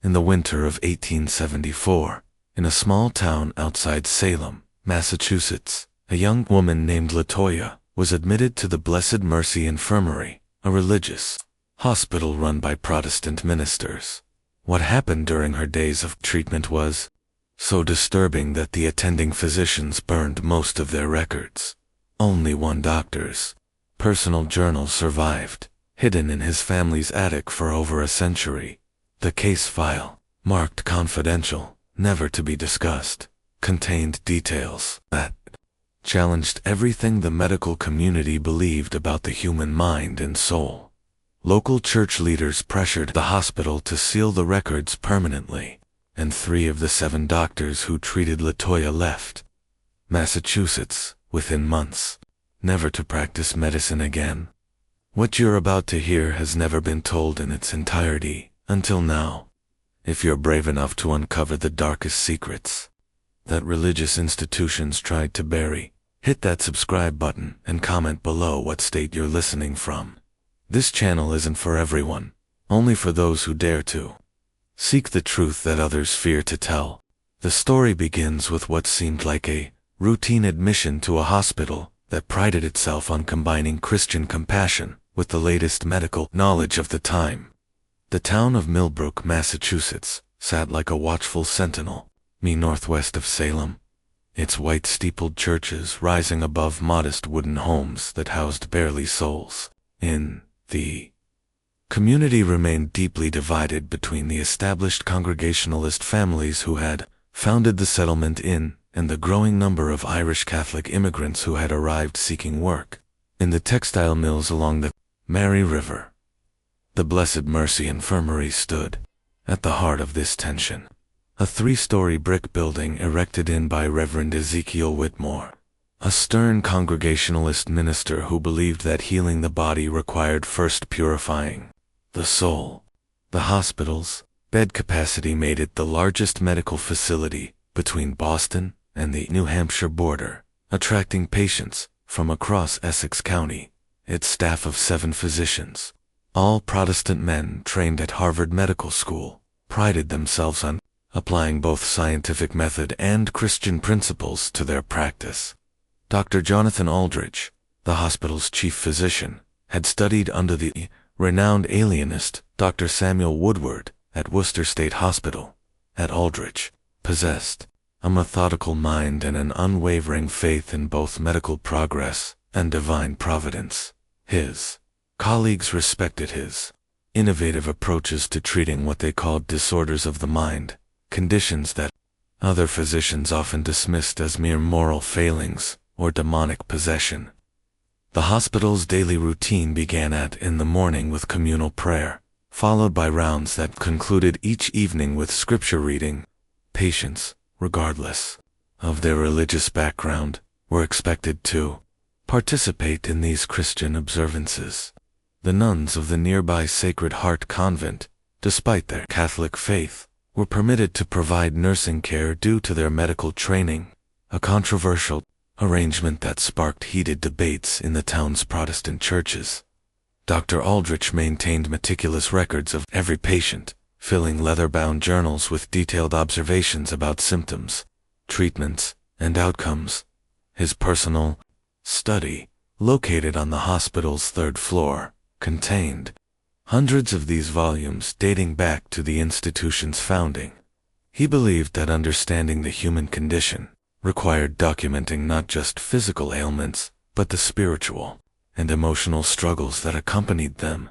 in the winter of 1874, in a small town outside Salem, Massachusetts, a young woman named Latoya was admitted to the Blessed Mercy Infirmary, a religious hospital run by Protestant ministers. What happened during her days of treatment was so disturbing that the attending physicians burned most of their records. Only one doctor's personal journal survived, hidden in his family's attic for over a century. The case file, marked confidential, never to be discussed, contained details that challenged everything the medical community believed about the human mind and soul. Local church leaders pressured the hospital to seal the records permanently, and 3 of the 7 doctors who treated Latoya left Massachusetts within months, never to practice medicine again. What you're about to hear has never been told in its entirety until now. If you're brave enough to uncover the darkest secrets that religious institutions tried to bury, hit that subscribe button and comment below what state you're listening from. This channel isn't for everyone, only for those who dare to seek the truth that others fear to tell. The story begins with what seemed like a routine admission to a hospital that prided itself on combining Christian compassion with the latest medical knowledge of the time. The town of Millbrook, Massachusetts, sat like a watchful sentinel, northwest of Salem, its white steepled churches rising above modest wooden homes that housed barely souls. The community remained deeply divided between the established Congregationalist families who had founded the settlement and the growing number of Irish Catholic immigrants who had arrived seeking work in the textile mills along the Mary River. The Blessed Mercy Infirmary stood at the heart of this tension, a 3-story brick building erected by Reverend Ezekiel Whitmore, a stern Congregationalist minister who believed that healing the body required first purifying the soul. The hospital's bed capacity made it the largest medical facility between Boston and the New Hampshire border, attracting patients from across Essex County. Its staff of 7 physicians, all Protestant men trained at Harvard Medical School, prided themselves on applying both scientific method and Christian principles to their practice. Dr. Jonathan Aldrich, the hospital's chief physician, had studied under the renowned alienist Dr. Samuel Woodward at Worcester State Hospital. Aldrich possessed a methodical mind and an unwavering faith in both medical progress and divine providence. His colleagues respected his innovative approaches to treating what they called disorders of the mind, conditions that other physicians often dismissed as mere moral failings or demonic possession. The hospital's daily routine began in the morning with communal prayer, followed by rounds that concluded each evening with scripture reading. Patients, regardless of their religious background, were expected to participate in these Christian observances. The nuns of the nearby Sacred Heart Convent, despite their Catholic faith, were permitted to provide nursing care due to their medical training, a controversial arrangement that sparked heated debates in the town's Protestant churches. Dr. Aldrich maintained meticulous records of every patient, filling leather-bound journals with detailed observations about symptoms, treatments, and outcomes. His personal study, located on the hospital's 3rd floor, contained hundreds of these volumes dating back to the institution's founding. He believed that understanding the human condition required documenting not just physical ailments, but the spiritual and emotional struggles that accompanied them.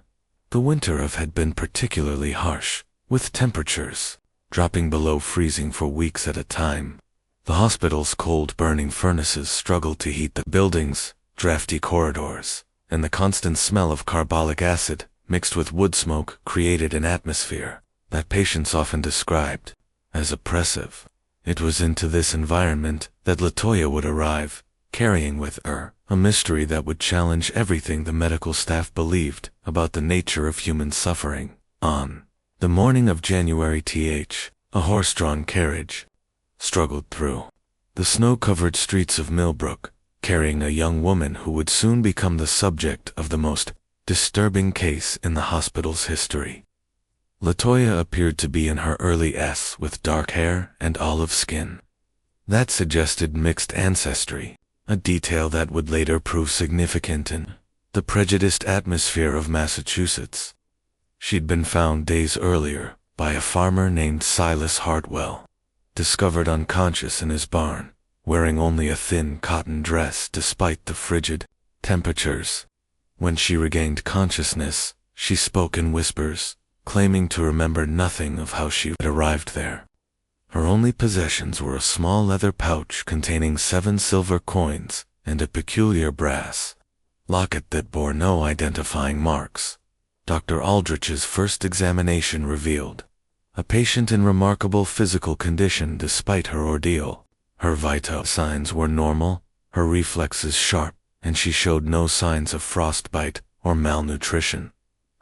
The winter had been particularly harsh, with temperatures dropping below freezing for weeks at a time. The hospital's cold burning furnaces struggled to heat the building's drafty corridors, and the constant smell of carbolic acid mixed with wood smoke created an atmosphere that patients often described as oppressive. It was into this environment that Latoya would arrive, carrying with her a mystery that would challenge everything the medical staff believed about the nature of human suffering. On the morning of January a horse-drawn carriage struggled through the snow-covered streets of Millbrook, carrying a young woman who would soon become the subject of the most disturbing case in the hospital's history. Latoya appeared to be in her early S with dark hair and olive skin. That suggested mixed ancestry, a detail that would later prove significant in the prejudiced atmosphere of Massachusetts. She'd been found days earlier by a farmer named Silas Hartwell, discovered unconscious in his barn, wearing only a thin cotton dress despite the frigid temperatures. When she regained consciousness, she spoke in whispers, claiming to remember nothing of how she had arrived there. Her only possessions were a small leather pouch containing 7 silver coins and a peculiar brass locket that bore no identifying marks. Dr. Aldrich's first examination revealed a patient in remarkable physical condition despite her ordeal. Her vital signs were normal, her reflexes sharp, and she showed no signs of frostbite or malnutrition.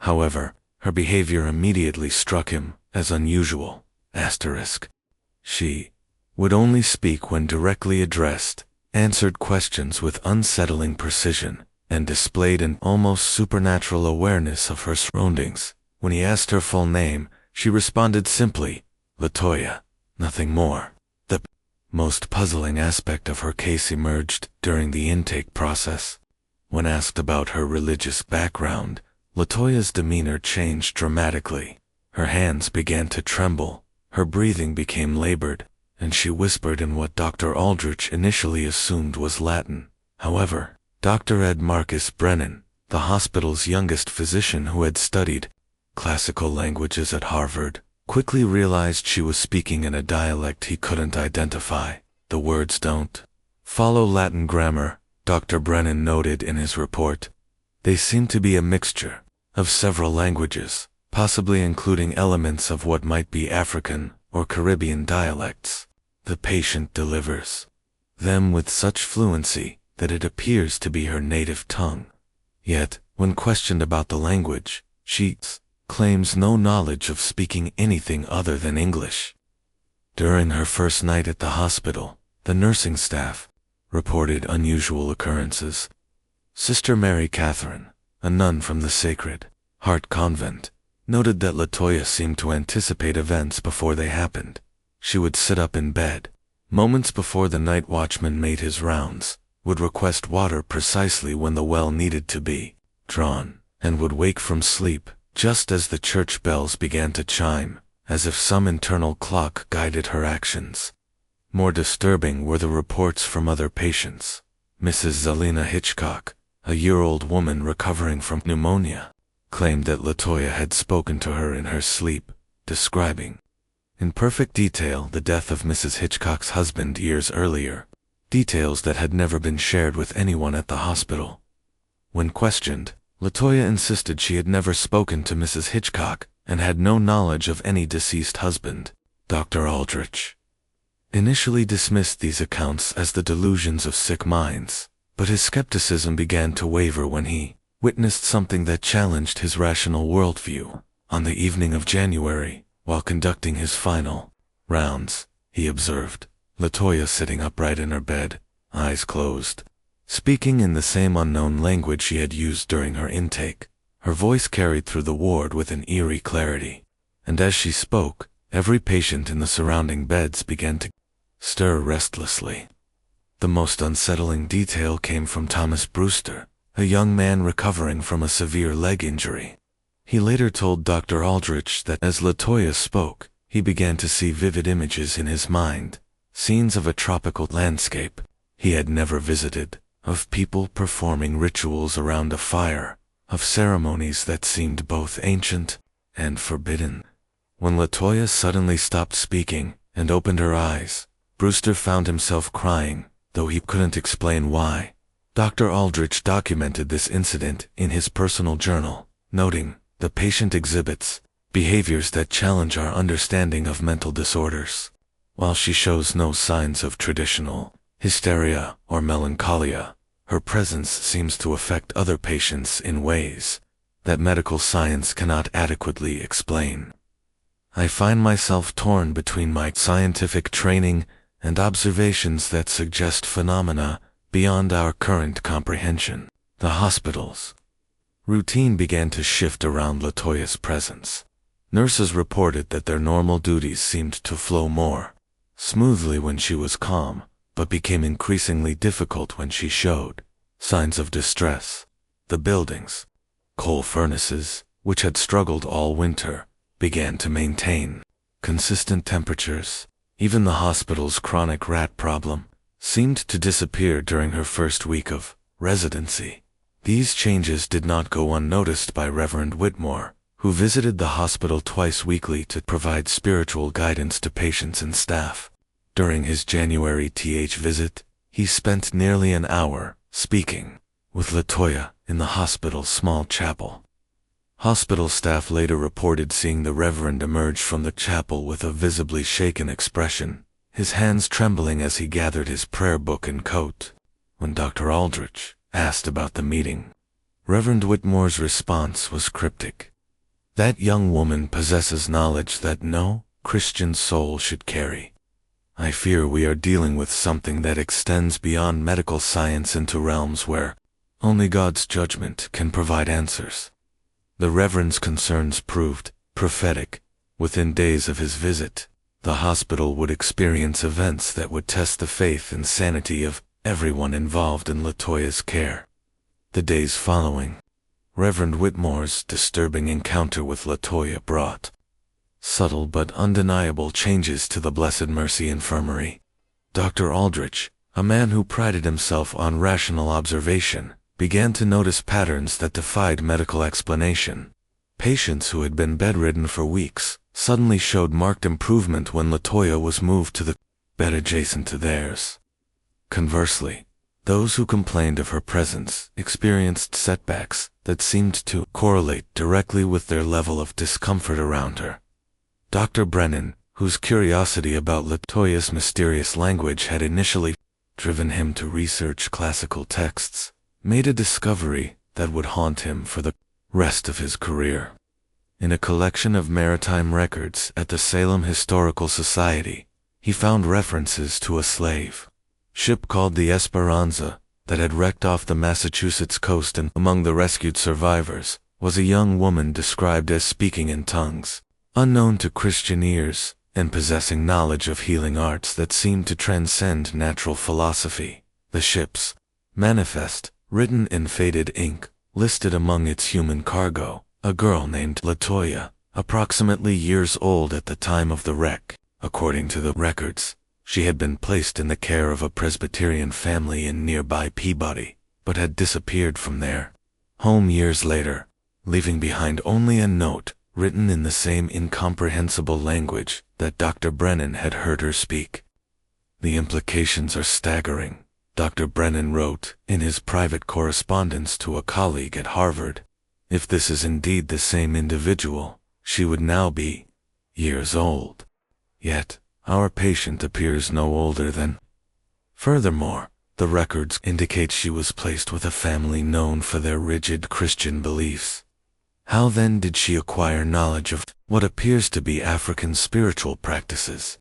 However, her behavior immediately struck him as unusual. She would only speak when directly addressed, answered questions with unsettling precision, and displayed an almost supernatural awareness of her surroundings. When he asked her full name, she responded simply, "Latoya," nothing more. The most puzzling aspect of her case emerged during the intake process. When asked about her religious background, Latoya's demeanor changed dramatically. Her hands began to tremble, her breathing became labored, and she whispered in what Dr. Aldrich initially assumed was Latin. However, Dr. Ed Marcus Brennan, the hospital's youngest physician who had studied classical languages at Harvard, quickly realized she was speaking in a dialect he couldn't identify. The words don't follow Latin grammar, Dr. Brennan noted in his report. They seem to be a mixture of several languages, possibly including elements of what might be African or Caribbean dialects. The patient delivers them with such fluency that it appears to be her native tongue. Yet, when questioned about the language, she claims no knowledge of speaking anything other than English. During her first night at the hospital, the nursing staff reported unusual occurrences. Sister Mary Catherine, a nun from the Sacred Heart Convent, noted that Latoya seemed to anticipate events before they happened. She would sit up in bed moments before the night watchman made his rounds, would request water precisely when the well needed to be drawn, and would wake from sleep just as the church bells began to chime, as if some internal clock guided her actions. More disturbing were the reports from other patients. Mrs. Zelina Hitchcock, a year-old woman recovering from pneumonia, claimed that Latoya had spoken to her in her sleep, describing in perfect detail the death of Mrs. Hitchcock's husband years earlier, details that had never been shared with anyone at the hospital. When questioned, Latoya insisted she had never spoken to Mrs. Hitchcock and had no knowledge of any deceased husband. Dr. Aldrich initially dismissed these accounts as the delusions of sick minds, but his skepticism began to waver when he witnessed something that challenged his rational worldview. On the evening of January, while conducting his final rounds, he observed Latoya sitting upright in her bed, eyes closed, speaking in the same unknown language she had used during her intake. Her voice carried through the ward with an eerie clarity, and as she spoke, every patient in the surrounding beds began to stir restlessly. The most unsettling detail came from Thomas Brewster, a young man recovering from a severe leg injury. He later told Dr. Aldrich that as Latoya spoke, he began to see vivid images in his mind, scenes of a tropical landscape he had never visited, of people performing rituals around a fire, of ceremonies that seemed both ancient and forbidden. When Latoya suddenly stopped speaking and opened her eyes, Brewster found himself crying, though he couldn't explain why. Dr. Aldrich documented this incident in his personal journal, noting, "The patient exhibits behaviors that challenge our understanding of mental disorders. While she shows no signs of traditional hysteria or melancholia, her presence seems to affect other patients in ways that medical science cannot adequately explain. I find myself torn between my scientific training and observations that suggest phenomena beyond our current comprehension." The hospital's routine began to shift around Latoya's presence. Nurses reported that their normal duties seemed to flow more smoothly when she was calm, but became increasingly difficult when she showed signs of distress. The buildings, coal furnaces, which had struggled all winter, began to maintain consistent temperatures. Even the hospital's chronic rat problem seemed to disappear during her first week of residency. These changes did not go unnoticed by Reverend Whitmore, who visited the hospital twice weekly to provide spiritual guidance to patients and staff. During his January visit, he spent nearly an hour speaking with Latoya in the hospital's small chapel. Hospital staff later reported seeing the Reverend emerge from the chapel with a visibly shaken expression, his hands trembling as he gathered his prayer book and coat. When Dr. Aldrich asked about the meeting, Reverend Whitmore's response was cryptic. "That young woman possesses knowledge that no Christian soul should carry. I fear we are dealing with something that extends beyond medical science into realms where only God's judgment can provide answers." The Reverend's concerns proved prophetic. Within days of his visit, the hospital would experience events that would test the faith and sanity of everyone involved in Latoya's care. The days following, Reverend Whitmore's disturbing encounter with Latoya brought subtle but undeniable changes to the Blessed Mercy Infirmary. Dr. Aldrich, a man who prided himself on rational observation, began to notice patterns that defied medical explanation. Patients who had been bedridden for weeks suddenly showed marked improvement when Latoya was moved to the bed adjacent to theirs. Conversely, those who complained of her presence experienced setbacks that seemed to correlate directly with their level of discomfort around her. Dr. Brennan, whose curiosity about Latoya's mysterious language had initially driven him to research classical texts, made a discovery that would haunt him for the rest of his career. In a collection of maritime records at the Salem Historical Society, he found references to a slave ship called the Esperanza that had wrecked off the Massachusetts coast, and among the rescued survivors was a young woman described as speaking in tongues unknown to Christian ears and possessing knowledge of healing arts that seemed to transcend natural philosophy. The ship's manifest, written in faded ink, listed among its human cargo a girl named Latoya, approximately years old at the time of the wreck. According to the records, she had been placed in the care of a Presbyterian family in nearby Peabody, but had disappeared from their home years later, leaving behind only a note written in the same incomprehensible language that Dr. Brennan had heard her speak. "The implications are staggering," Dr. Brennan wrote in his private correspondence to a colleague at Harvard. "If this is indeed the same individual, she would now be years old. Yet, our patient appears no older than." Furthermore, the records indicate she was placed with a family known for their rigid Christian beliefs. How then did she acquire knowledge of what appears to be African spiritual practices?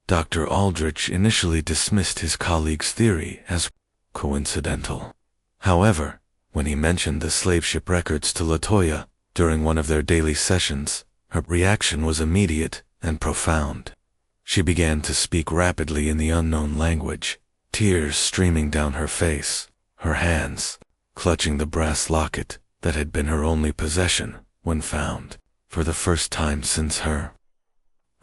Dr. Aldrich initially dismissed his colleague's theory as coincidental. However, when he mentioned the slave ship records to Latoya during one of their daily sessions, her reaction was immediate and profound. She began to speak rapidly in the unknown language, tears streaming down her face, her hands clutching the brass locket that had been her only possession when found. For the first time since her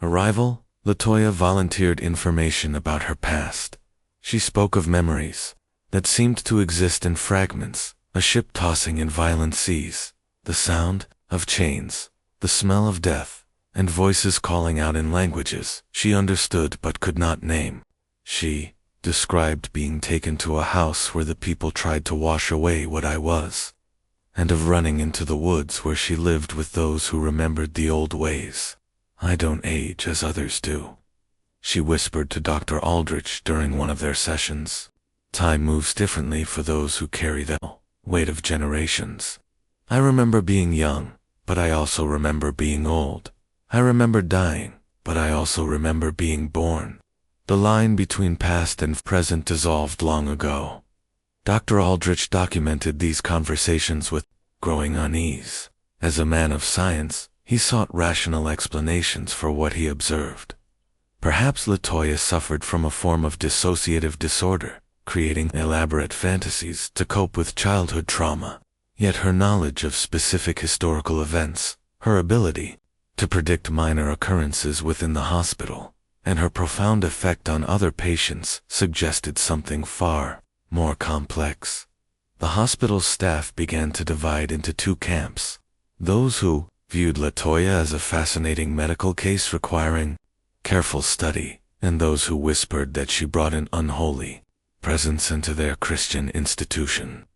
arrival, Latoya volunteered information about her past. She spoke of memories that seemed to exist in fragments, a ship tossing in violent seas, the sound of chains, the smell of death, and voices calling out in languages she understood but could not name. She described being taken to a house where the people tried to wash away what I was, and of running into the woods where she lived with those who remembered the old ways. "I don't age as others do," she whispered to Dr. Aldrich during one of their sessions. "Time moves differently for those who carry the weight of generations. I remember being young, but I also remember being old. I remember dying, but I also remember being born. The line between past and present dissolved long ago." Dr. Aldrich documented these conversations with growing unease. As a man of science, He sought rational explanations for what he observed. Perhaps Latoya suffered from a form of dissociative disorder, creating elaborate fantasies to cope with childhood trauma. Yet her knowledge of specific historical events, her ability to predict minor occurrences within the hospital, and her profound effect on other patients suggested something far more complex. The hospital's staff began to divide into two camps: those who viewed Latoya as a fascinating medical case requiring careful study, and those who whispered that she brought an unholy presence into their Christian institution.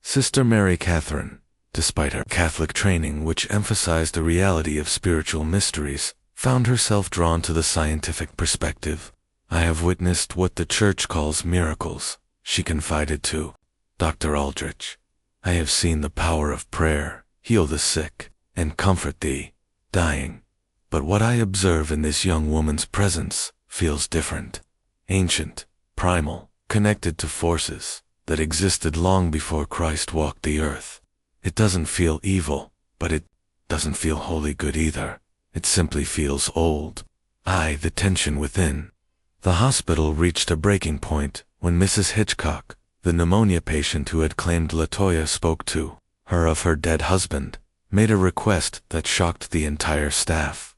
Sister Mary Catherine, despite her Catholic training which emphasized the reality of spiritual mysteries, found herself drawn to the scientific perspective. "I have witnessed what the Church calls miracles," she confided to Dr. Aldrich. "I have seen the power of prayer heal the sick and comfort the dying. But what I observe in this young woman's presence feels different. Ancient, primal, connected to forces that existed long before Christ walked the earth. It doesn't feel evil, but it doesn't feel wholly good either. It simply feels old." The tension within. The hospital reached a breaking point when Mrs. Hitchcock, the pneumonia patient who had claimed Latoya spoke to her of her dead husband, made a request that shocked the entire staff.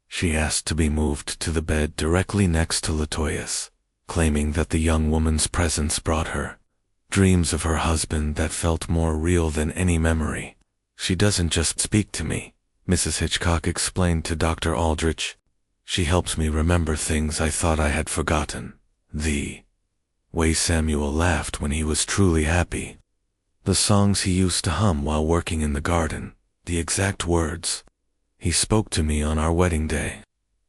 She asked to be moved to the bed directly next to Latoya's, claiming that the young woman's presence brought her dreams of her husband that felt more real than any memory. "She doesn't just speak to me," Mrs. Hitchcock explained to Dr. Aldrich. "She helps me remember things I thought I had forgotten. The way Samuel laughed when he was truly happy. The songs he used to hum while working in the garden. The exact words he spoke to me on our wedding day.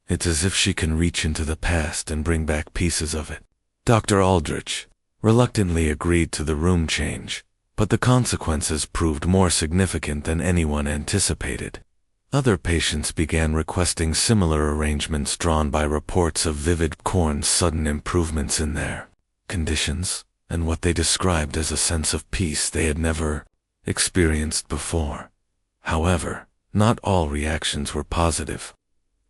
It's as if she can reach into the past and bring back pieces of it." Dr. Aldrich reluctantly agreed to the room change, but the consequences proved more significant than anyone anticipated. Other patients began requesting similar arrangements drawn by reports of Vivid Corn's sudden improvements in their conditions, and what they described as a sense of peace they had never experienced before. However, not all reactions were positive.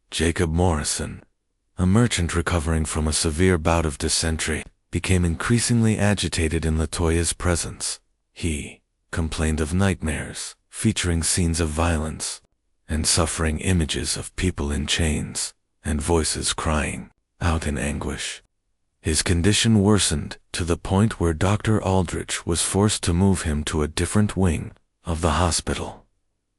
Jacob Morrison, a merchant recovering from a severe bout of dysentery, became increasingly agitated in Latoya's presence. He complained of nightmares, featuring scenes of violence and suffering, images of people in chains, and voices crying out in anguish. His condition worsened to the point where Dr. Aldrich was forced to move him to a different wing of the hospital.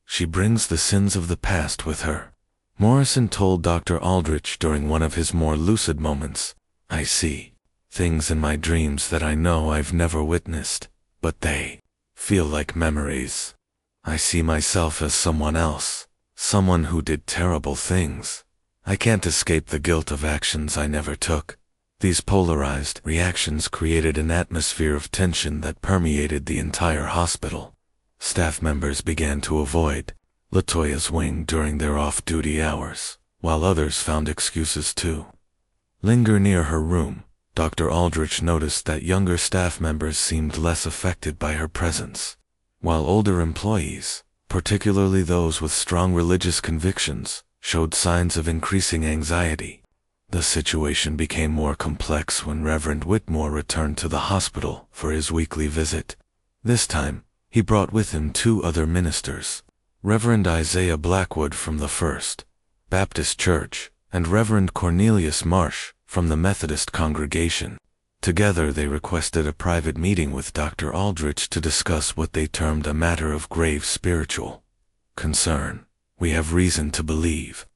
"She brings the sins of the past with her," Morrison told Dr. Aldrich during one of his more lucid moments. "I see things in my dreams that I know I've never witnessed, but they feel like memories. I see myself as someone else, someone who did terrible things. I can't escape the guilt of actions I never took." These polarized reactions created an atmosphere of tension that permeated the entire hospital. Staff members began to avoid Latoya's wing during their off-duty hours, while others found excuses to linger near her room. Dr. Aldrich noticed that younger staff members seemed less affected by her presence, while older employees, particularly those with strong religious convictions, showed signs of increasing anxiety. The situation became more complex when Reverend Whitmore returned to the hospital for his weekly visit. This time, he brought with him two other ministers, Reverend Isaiah Blackwood from the First Baptist Church and Reverend Cornelius Marsh from the Methodist congregation. Together they requested a private meeting with Dr. Aldrich to discuss what they termed a matter of grave spiritual concern. "We have reason to believe,"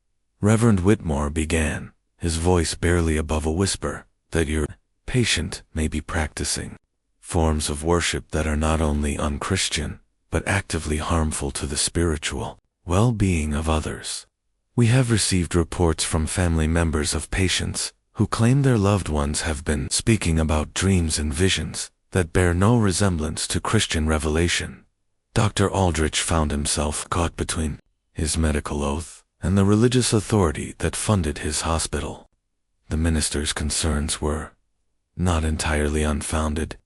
Reverend Whitmore began, his voice barely above a whisper, "that your patient may be practicing forms of worship that are not only unchristian, but actively harmful to the spiritual well-being of others. We have received reports from family members of patients who claim their loved ones have been speaking about dreams and visions that bear no resemblance to Christian revelation." Dr. Aldrich found himself caught between his medical oath and the religious authority that funded his hospital. The minister's concerns were not entirely unfounded.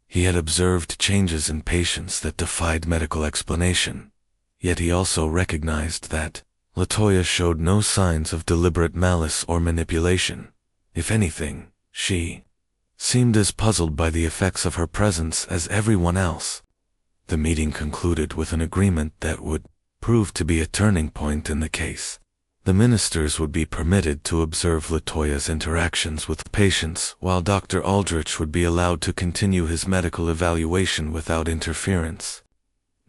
He had observed changes in patients that defied medical explanation, yet he also recognized that, Latoya showed no signs of deliberate malice or manipulation. If anything, she seemed as puzzled by the effects of her presence as everyone else. The meeting concluded with an agreement that would prove to be a turning point in the case. The ministers would be permitted to observe Latoya's interactions with patients, while Dr. Aldrich would be allowed to continue his medical evaluation without interference.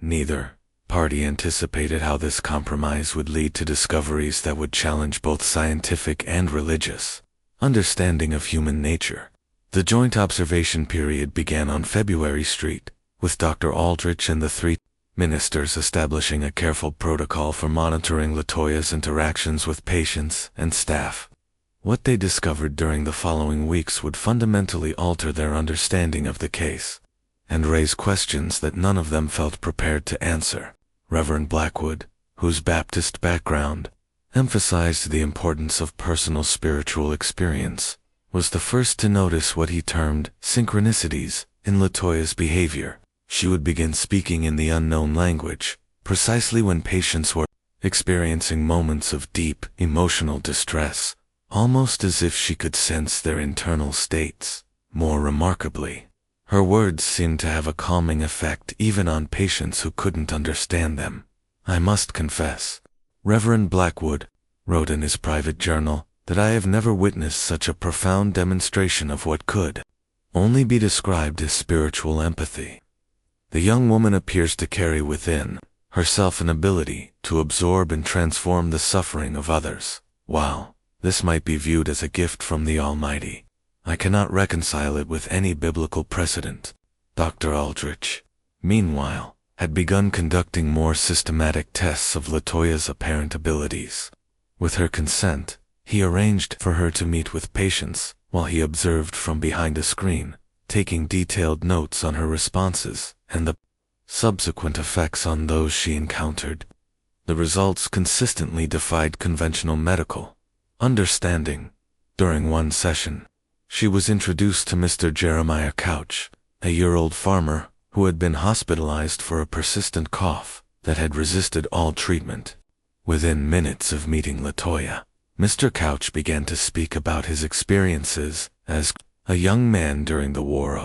Neither party anticipated how this compromise would lead to discoveries that would challenge both scientific and religious understanding of human nature. The joint observation period began on February Street, with Dr. Aldrich and the three ministers establishing a careful protocol for monitoring Latoya's interactions with patients and staff. What they discovered during the following weeks would fundamentally alter their understanding of the case, and raise questions that none of them felt prepared to answer. Reverend Blackwood, whose Baptist background emphasized the importance of personal spiritual experience, was the first to notice what he termed synchronicities in Latoya's behavior. She would begin speaking in the unknown language, precisely when patients were experiencing moments of deep emotional distress, almost as if she could sense their internal states. More remarkably, her words seemed to have a calming effect even on patients who couldn't understand them. "I must confess," Reverend Blackwood wrote in his private journal, "that I have never witnessed such a profound demonstration of what could only be described as spiritual empathy. The young woman appears to carry within herself an ability to absorb and transform the suffering of others. While this might be viewed as a gift from the Almighty, I cannot reconcile it with any biblical precedent." Dr. Aldrich, meanwhile, had begun conducting more systematic tests of Latoya's apparent abilities. With her consent, he arranged for her to meet with patients while he observed from behind a screen, taking detailed notes on her responses and the subsequent effects on those she encountered. The results consistently defied conventional medical understanding. During one session, she was introduced to Mr. Jeremiah Couch, a year-old farmer who had been hospitalized for a persistent cough that had resisted all treatment. Within minutes of meeting Latoya, Mr. Couch began to speak about his experiences as a young man during the war,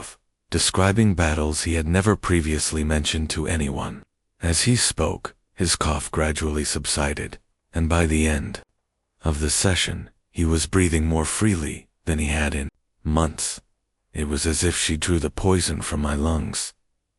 describing battles he had never previously mentioned to anyone. As he spoke, his cough gradually subsided, and by the end of the session, he was breathing more freely than he had in months. "It was as if she drew the poison from my lungs,"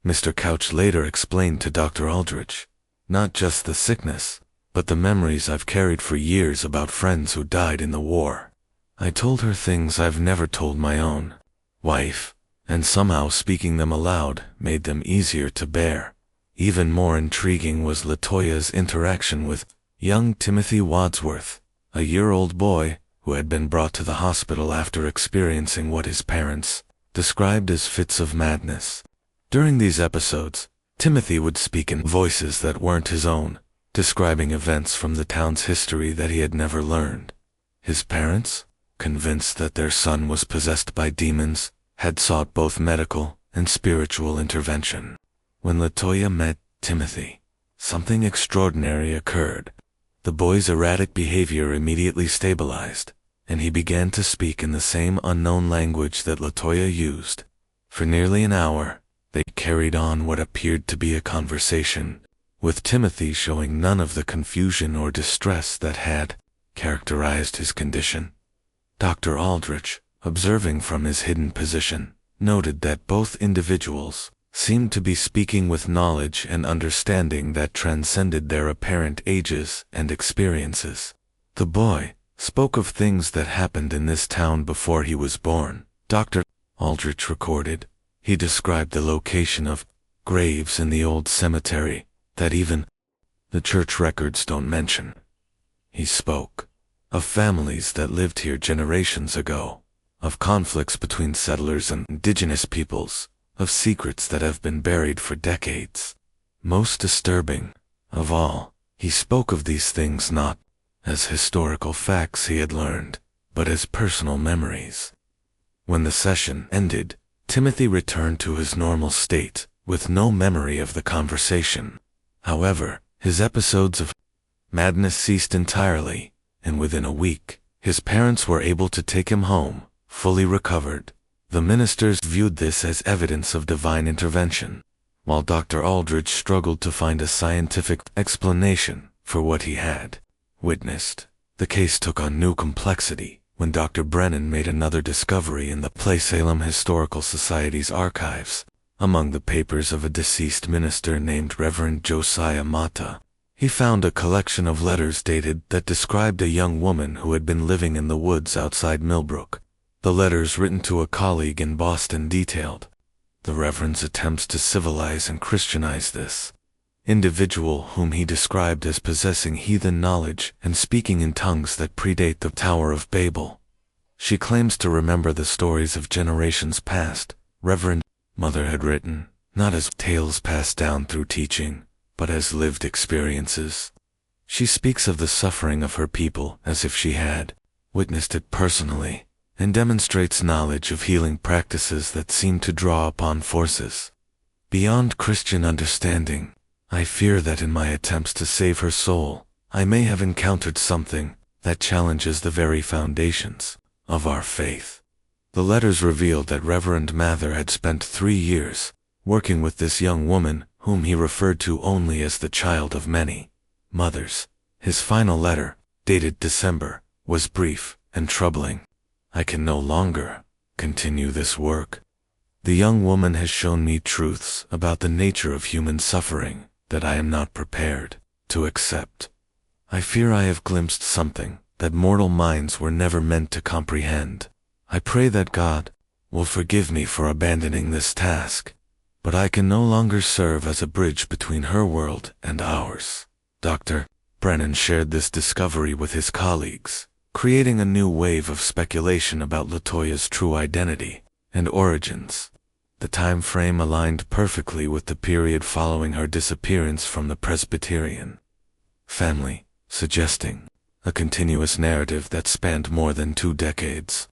Mr. Couch later explained to Dr. Aldrich. "Not just the sickness, but the memories I've carried for years about friends who died in the war. I told her things I've never told my own wife, and somehow speaking them aloud made them easier to bear." Even more intriguing was Latoya's interaction with young Timothy Wadsworth, a year-old boy who had been brought to the hospital after experiencing what his parents described as fits of madness. During these episodes, Timothy would speak in voices that weren't his own, describing events from the town's history that he had never learned. His parents, convinced that their son was possessed by demons, had sought both medical and spiritual intervention. When Latoya met Timothy, something extraordinary occurred. The boy's erratic behavior immediately stabilized, and he began to speak in the same unknown language that Latoya used. For nearly an hour, they carried on what appeared to be a conversation, with Timothy showing none of the confusion or distress that had characterized his condition. Dr. Aldrich, observing from his hidden position, noted that both individuals seemed to be speaking with knowledge and understanding that transcended their apparent ages and experiences. The boy spoke of things that happened in this town before he was born. Dr. Aldrich recorded. He described the location of graves in the old cemetery that even the church records don't mention. He spoke of families that lived here generations ago, of conflicts between settlers and indigenous peoples, of secrets that have been buried for decades. Most disturbing of all, he spoke of these things not as historical facts he had learned, but as personal memories. When the session ended, Timothy returned to his normal state, with no memory of the conversation. However, his episodes of madness ceased entirely, and within a week, his parents were able to take him home, fully recovered. The ministers viewed this as evidence of divine intervention, while Dr. Aldrich struggled to find a scientific explanation for what he had witnessed. The case took on new complexity when Dr. Brennan made another discovery in the Salem Historical Society's archives. Among the papers of a deceased minister named Reverend Josiah Mata, he found a collection of letters dated that described a young woman who had been living in the woods outside Millbrook. The letters written to a colleague in Boston detailed the Reverend's attempts to civilize and Christianize this individual, whom he described as possessing heathen knowledge and speaking in tongues that predate the Tower of Babel. She claims to remember the stories of generations past, Reverend Mother had written, not as tales passed down through teaching, but as lived experiences. She speaks of the suffering of her people as if she had witnessed it personally, and demonstrates knowledge of healing practices that seem to draw upon forces beyond Christian understanding. I fear that in my attempts to save her soul, I may have encountered something that challenges the very foundations of our faith. The letters revealed that Reverend Mather had spent 3 years working with this young woman, whom he referred to only as the child of many mothers. His final letter, dated December, was brief and troubling. I can no longer continue this work. The young woman has shown me truths about the nature of human suffering that I am not prepared to accept. I fear I have glimpsed something that mortal minds were never meant to comprehend. I pray that God will forgive me for abandoning this task, but I can no longer serve as a bridge between her world and ours. Dr. Brennan shared this discovery with his colleagues, creating a new wave of speculation about Latoya's true identity and origins. The time frame aligned perfectly with the period following her disappearance from the Presbyterian family, suggesting a continuous narrative that spanned more than 2 decades.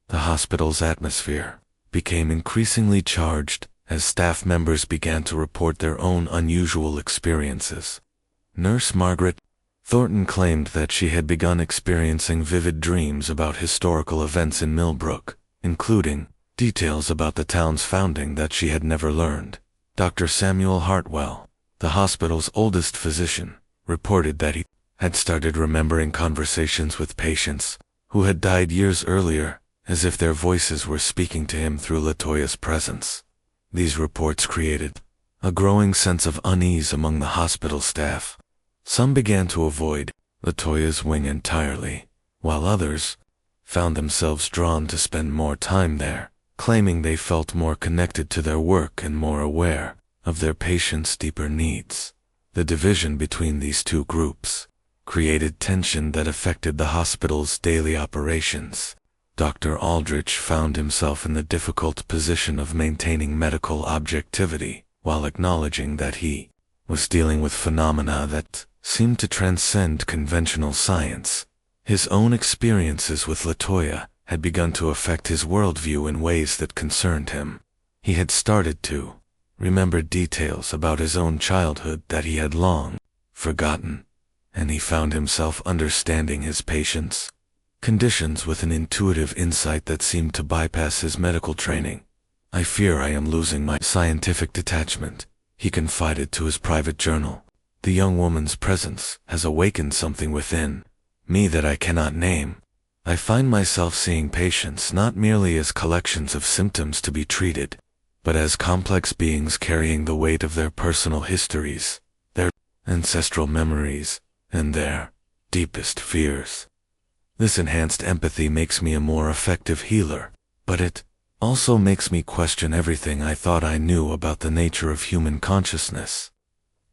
The hospital's atmosphere became increasingly charged as staff members began to report their own unusual experiences. Nurse Margaret Thornton claimed that she had begun experiencing vivid dreams about historical events in Millbrook, including details about the town's founding that she had never learned. Dr. Samuel Hartwell, the hospital's oldest physician, reported that he had started remembering conversations with patients who had died years earlier, as if their voices were speaking to him through Latoya's presence. These reports created a growing sense of unease among the hospital staff. Some began to avoid Latoya's wing entirely, while others found themselves drawn to spend more time there, claiming they felt more connected to their work and more aware of their patients' deeper needs. The division between these two groups created tension that affected the hospital's daily operations. Dr. Aldrich found himself in the difficult position of maintaining medical objectivity while acknowledging that he was dealing with phenomena that seemed to transcend conventional science. His own experiences with Latoya had begun to affect his worldview in ways that concerned him. He had started to remember details about his own childhood that he had long forgotten, and he found himself understanding his patients' conditions with an intuitive insight that seemed to bypass his medical training. I fear I am losing my scientific detachment, he confided to his private journal. The young woman's presence has awakened something within me that I cannot name. I find myself seeing patients not merely as collections of symptoms to be treated, but as complex beings carrying the weight of their personal histories, their ancestral memories, and their deepest fears. This enhanced empathy makes me a more effective healer, but it also makes me question everything I thought I knew about the nature of human consciousness.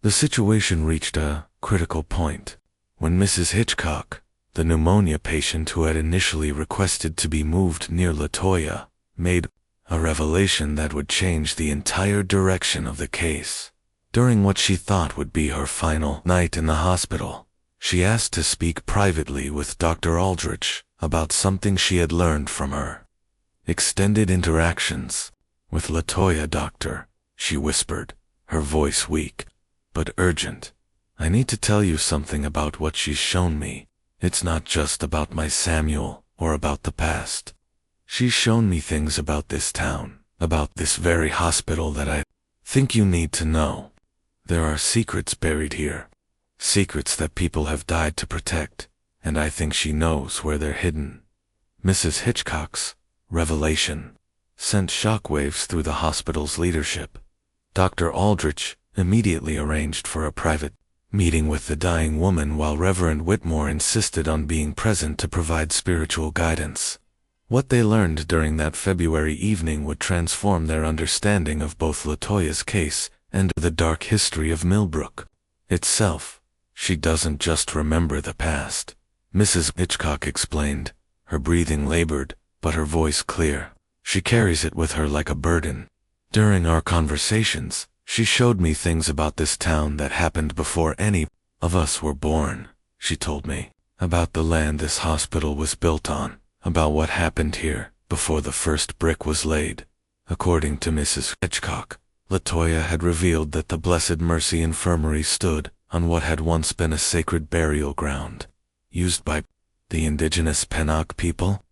The situation reached a critical point when Mrs. Hitchcock, the pneumonia patient who had initially requested to be moved near Latoya, made a revelation that would change the entire direction of the case. During what she thought would be her final night in the hospital, she asked to speak privately with Dr. Aldrich about something she had learned from her extended interactions with Latoya. Doctor, she whispered, her voice weak but urgent. I need to tell you something about what she's shown me. It's not just about my Samuel or about the past. She's shown me things about this town, about this very hospital that I think you need to know. There are secrets buried here. Secrets that people have died to protect, and I think she knows where they're hidden. Mrs. Hitchcock's revelation sent shockwaves through the hospital's leadership. Dr. Aldrich immediately arranged for a private meeting with the dying woman while Reverend Whitmore insisted on being present to provide spiritual guidance. What they learned during that February evening would transform their understanding of both Latoya's case and the dark history of Millbrook itself. She doesn't just remember the past, Mrs. Hitchcock explained, her breathing labored, but her voice clear. She carries it with her like a burden. During our conversations, she showed me things about this town that happened before any of us were born, she told me, about the land this hospital was built on, about what happened here before the first brick was laid. According to Mrs. Hitchcock, Latoya had revealed that the Blessed Mercy Infirmary stood on what had once been a sacred burial ground, used by the indigenous Pennock people.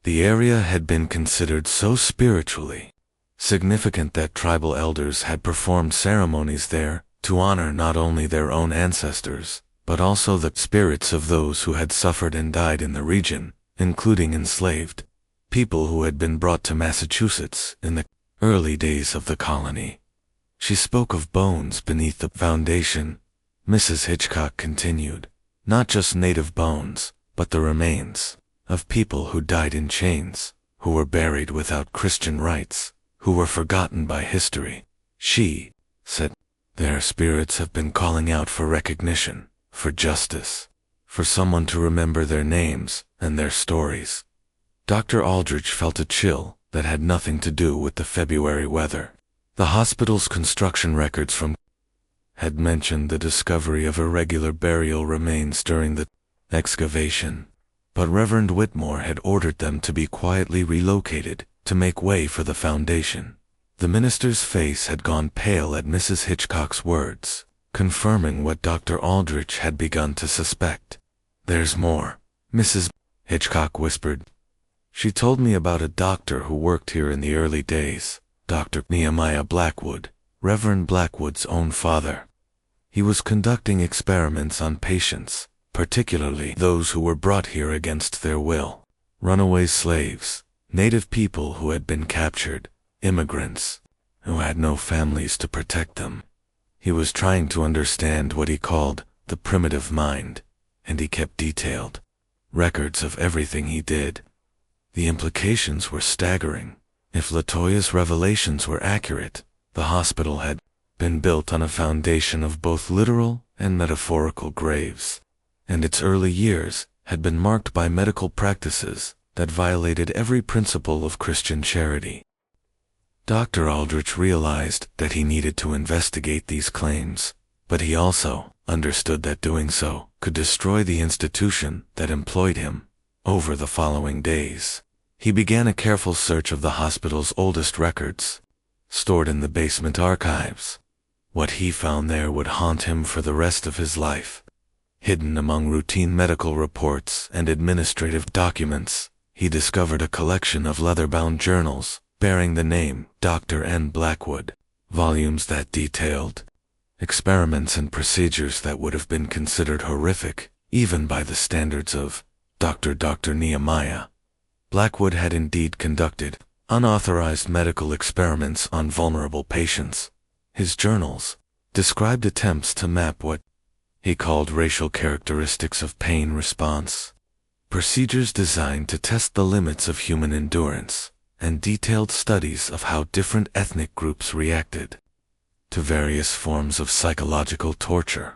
The area had been considered so spiritually significant that tribal elders had performed ceremonies there to honor not only their own ancestors, but also the spirits of those who had suffered and died in the region, including enslaved people who had been brought to Massachusetts in the early days of the colony. She spoke of bones beneath the foundation, Mrs. Hitchcock continued, not just native bones, but the remains of people who died in chains, who were buried without Christian rites, who were forgotten by history. She said, their spirits have been calling out for recognition, for justice, for someone to remember their names and their stories. Dr. Aldrich felt a chill that had nothing to do with the February weather. The hospital's construction records from had mentioned the discovery of irregular burial remains during the excavation, but Reverend Whitmore had ordered them to be quietly relocated to make way for the foundation. The minister's face had gone pale at Mrs. Hitchcock's words, confirming what Dr. Aldrich had begun to suspect. There's more, Mrs. Hitchcock whispered. She told me about a doctor who worked here in the early days, Dr. Nehemiah Blackwood, Reverend Blackwood's own father. He was conducting experiments on patients, particularly those who were brought here against their will, runaway slaves, native people who had been captured, immigrants who had no families to protect them. He was trying to understand what he called the primitive mind, and he kept detailed records of everything he did. The implications were staggering. If Latoya's revelations were accurate, the hospital had been built on a foundation of both literal and metaphorical graves, and its early years had been marked by medical practices that violated every principle of Christian charity. Dr. Aldrich realized that he needed to investigate these claims, but he also understood that doing so could destroy the institution that employed him. Over the following days, he began a careful search of the hospital's oldest records, stored in the basement archives. What he found there would haunt him for the rest of his life. Hidden among routine medical reports and administrative documents, he discovered a collection of leather-bound journals bearing the name Dr. N. Blackwood, volumes that detailed experiments and procedures that would have been considered horrific, even by the standards of Dr. Nehemiah. Blackwood had indeed conducted unauthorized medical experiments on vulnerable patients. His journals described attempts to map what he called racial characteristics of pain response, procedures designed to test the limits of human endurance, and detailed studies of how different ethnic groups reacted to various forms of psychological torture.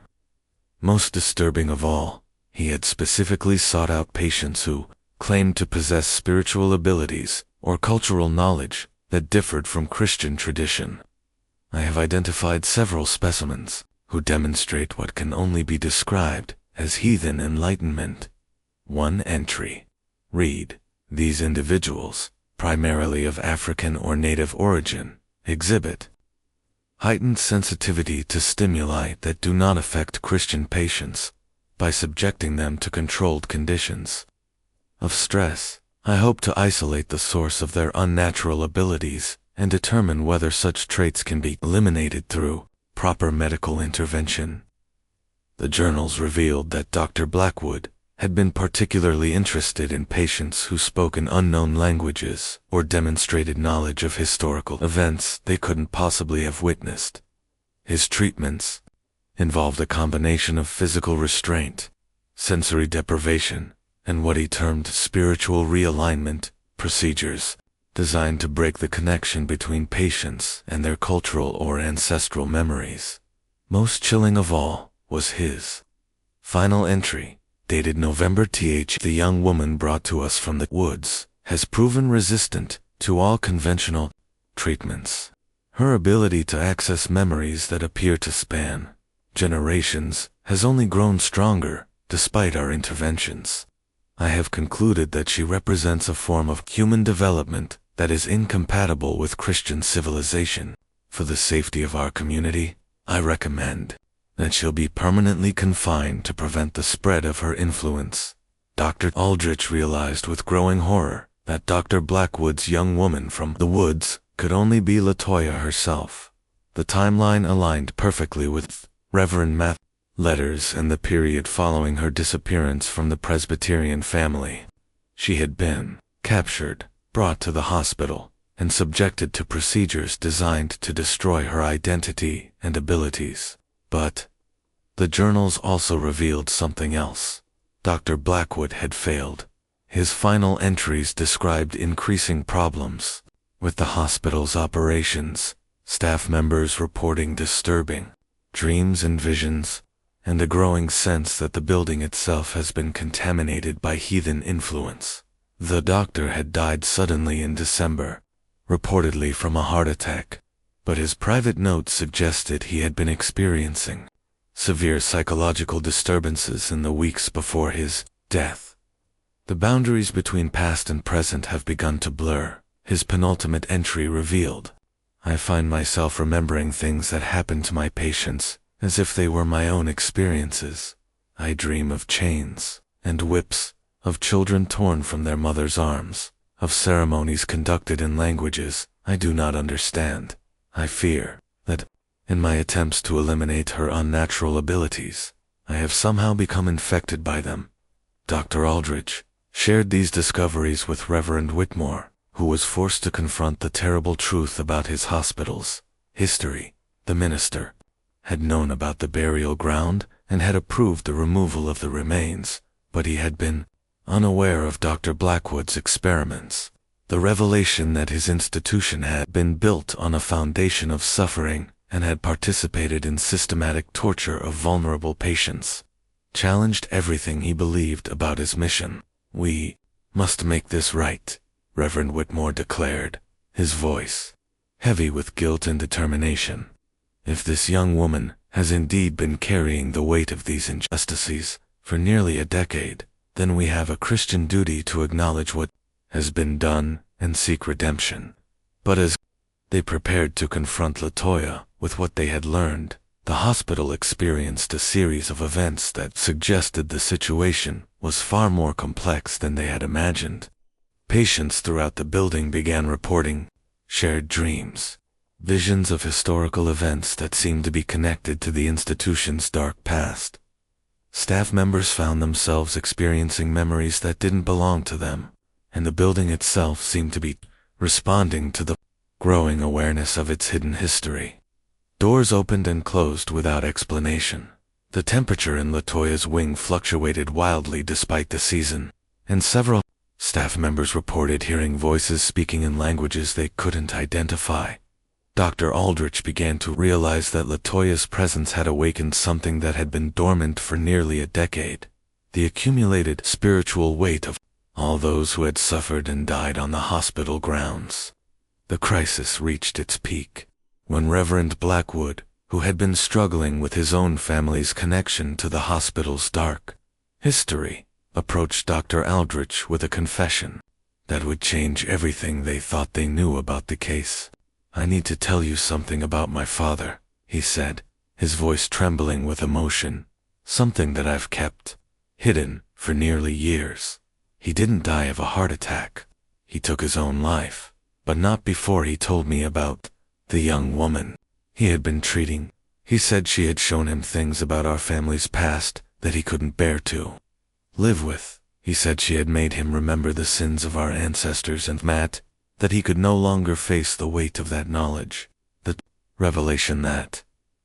Most disturbing of all, he had specifically sought out patients who claimed to possess spiritual abilities or cultural knowledge that differed from Christian tradition. I have identified several specimens who demonstrate what can only be described as heathen enlightenment. One entry. Read, these individuals, primarily of African or native origin, exhibit heightened sensitivity to stimuli that do not affect Christian patients by subjecting them to controlled conditions of stress. I hope to isolate the source of their unnatural abilities and determine whether such traits can be eliminated through proper medical intervention. The journals revealed that Dr. Blackwood had been particularly interested in patients who spoke in unknown languages or demonstrated knowledge of historical events they couldn't possibly have witnessed. His treatments involved a combination of physical restraint, sensory deprivation, and what he termed spiritual realignment procedures designed to break the connection between patients and their cultural or ancestral memories. Most chilling of all was his final entry, dated November. The young woman brought to us from the woods has proven resistant to all conventional treatments. Her ability to access memories that appear to span generations has only grown stronger despite our interventions. I have concluded that she represents a form of human development that is incompatible with Christian civilization. For the safety of our community, I recommend that she'll be permanently confined to prevent the spread of her influence. Dr. Aldrich realized with growing horror that Dr. Blackwood's young woman from the woods could only be Latoya herself. The timeline aligned perfectly with Reverend Math letters and the period following her disappearance from the Presbyterian family. She had been captured, brought to the hospital, and subjected to procedures designed to destroy her identity and abilities. But the journals also revealed something else. Dr. Blackwood had failed. His final entries described increasing problems with the hospital's operations, staff members reporting disturbing dreams and visions, and a growing sense that the building itself has been contaminated by heathen influence. The doctor had died suddenly in December, reportedly from a heart attack, but his private notes suggested he had been experiencing severe psychological disturbances in the weeks before his death. The boundaries between past and present have begun to blur, his penultimate entry revealed. I find myself remembering things that happened to my patients as if they were my own experiences. I dream of chains and whips, of children torn from their mother's arms, of ceremonies conducted in languages I do not understand. I fear that, in my attempts to eliminate her unnatural abilities, I have somehow become infected by them. Dr. Aldrich shared these discoveries with Reverend Whitmore, who was forced to confront the terrible truth about his hospital's history. The minister had known about the burial ground and had approved the removal of the remains, but he had been unaware of Dr. Blackwood's experiments. The revelation that his institution had been built on a foundation of suffering and had participated in systematic torture of vulnerable patients challenged everything he believed about his mission. "We must make this right," Reverend Whitmore declared, his voice heavy with guilt and determination. "If this young woman has indeed been carrying the weight of these injustices for nearly a decade, then we have a Christian duty to acknowledge what has been done and seek redemption." But as they prepared to confront Latoya with what they had learned, the hospital experienced a series of events that suggested the situation was far more complex than they had imagined. Patients throughout the building began reporting shared dreams, visions of historical events that seemed to be connected to the institution's dark past. Staff members found themselves experiencing memories that didn't belong to them, and the building itself seemed to be responding to the growing awareness of its hidden history. Doors opened and closed without explanation. The temperature in Latoya's wing fluctuated wildly despite the season, and several staff members reported hearing voices speaking in languages they couldn't identify. Dr. Aldrich began to realize that Latoya's presence had awakened something that had been dormant for nearly a decade, the accumulated spiritual weight of all those who had suffered and died on the hospital grounds. The crisis reached its peak when Reverend Blackwood, who had been struggling with his own family's connection to the hospital's dark history, approached Dr. Aldrich with a confession that would change everything they thought they knew about the case. I need to tell you something about my father, he said, his voice trembling with emotion. Something that I've kept hidden for nearly years. He didn't die of a heart attack. He took his own life, but not before he told me about the young woman he had been treating. He said she had shown him things about our family's past that he couldn't bear to live with. He said she had made him remember the sins of our ancestors and that he could no longer face the weight of that knowledge. The revelation that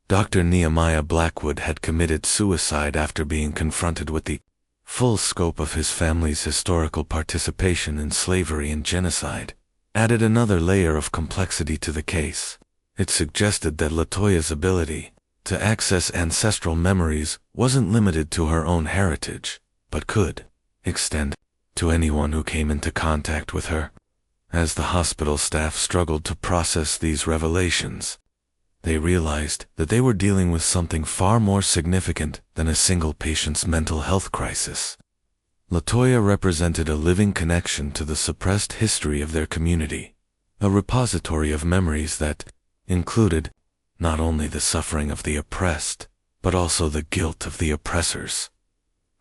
Dr. Nehemiah Blackwood had committed suicide after being confronted with the full scope of his family's historical participation in slavery and genocide added another layer of complexity to the case. It suggested that Latoya's ability to access ancestral memories wasn't limited to her own heritage, but could extend to anyone who came into contact with her. As the hospital staff struggled to process these revelations, they realized that they were dealing with something far more significant than a single patient's mental health crisis. Latoya represented a living connection to the suppressed history of their community, a repository of memories that included not only the suffering of the oppressed, but also the guilt of the oppressors.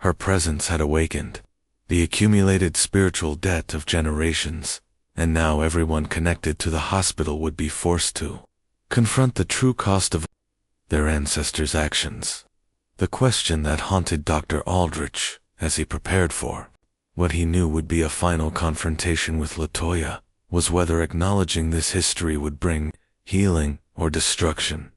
Her presence had awakened the accumulated spiritual debt of generations, and now everyone connected to the hospital would be forced to confront the true cost of their ancestors' actions. The question that haunted Dr. Aldrich as he prepared for what he knew would be a final confrontation with Latoya was whether acknowledging this history would bring healing or destruction.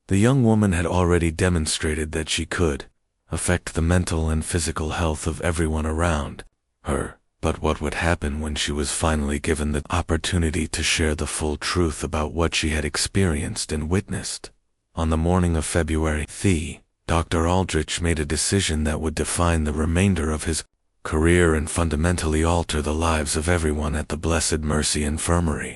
The young woman had already demonstrated that she could affect the mental and physical health of everyone around her. But what would happen when she was finally given the opportunity to share the full truth about what she had experienced and witnessed? On the morning of February 3, Dr. Aldrich made a decision that would define the remainder of his career and fundamentally alter the lives of everyone at the Blessed Mercy Infirmary.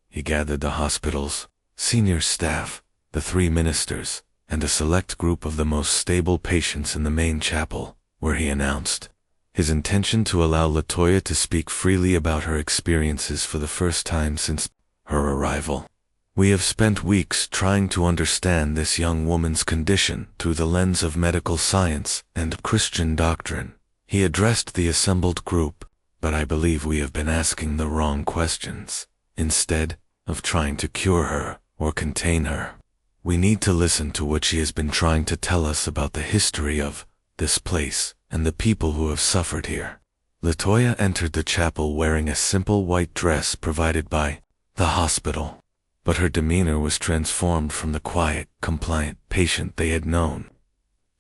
He gathered the hospital's senior staff, the 3 ministers, and a select group of the most stable patients in the main chapel, where he announced his intention to allow Latoya to speak freely about her experiences for the first time since her arrival. We have spent weeks trying to understand this young woman's condition through the lens of medical science and Christian doctrine. He addressed the assembled group, but I believe we have been asking the wrong questions. Instead of trying to cure her or contain her, we need to listen to what she has been trying to tell us about the history of this place and the people who have suffered here. Latoya entered the chapel wearing a simple white dress provided by the hospital, but her demeanor was transformed from the quiet, compliant patient they had known.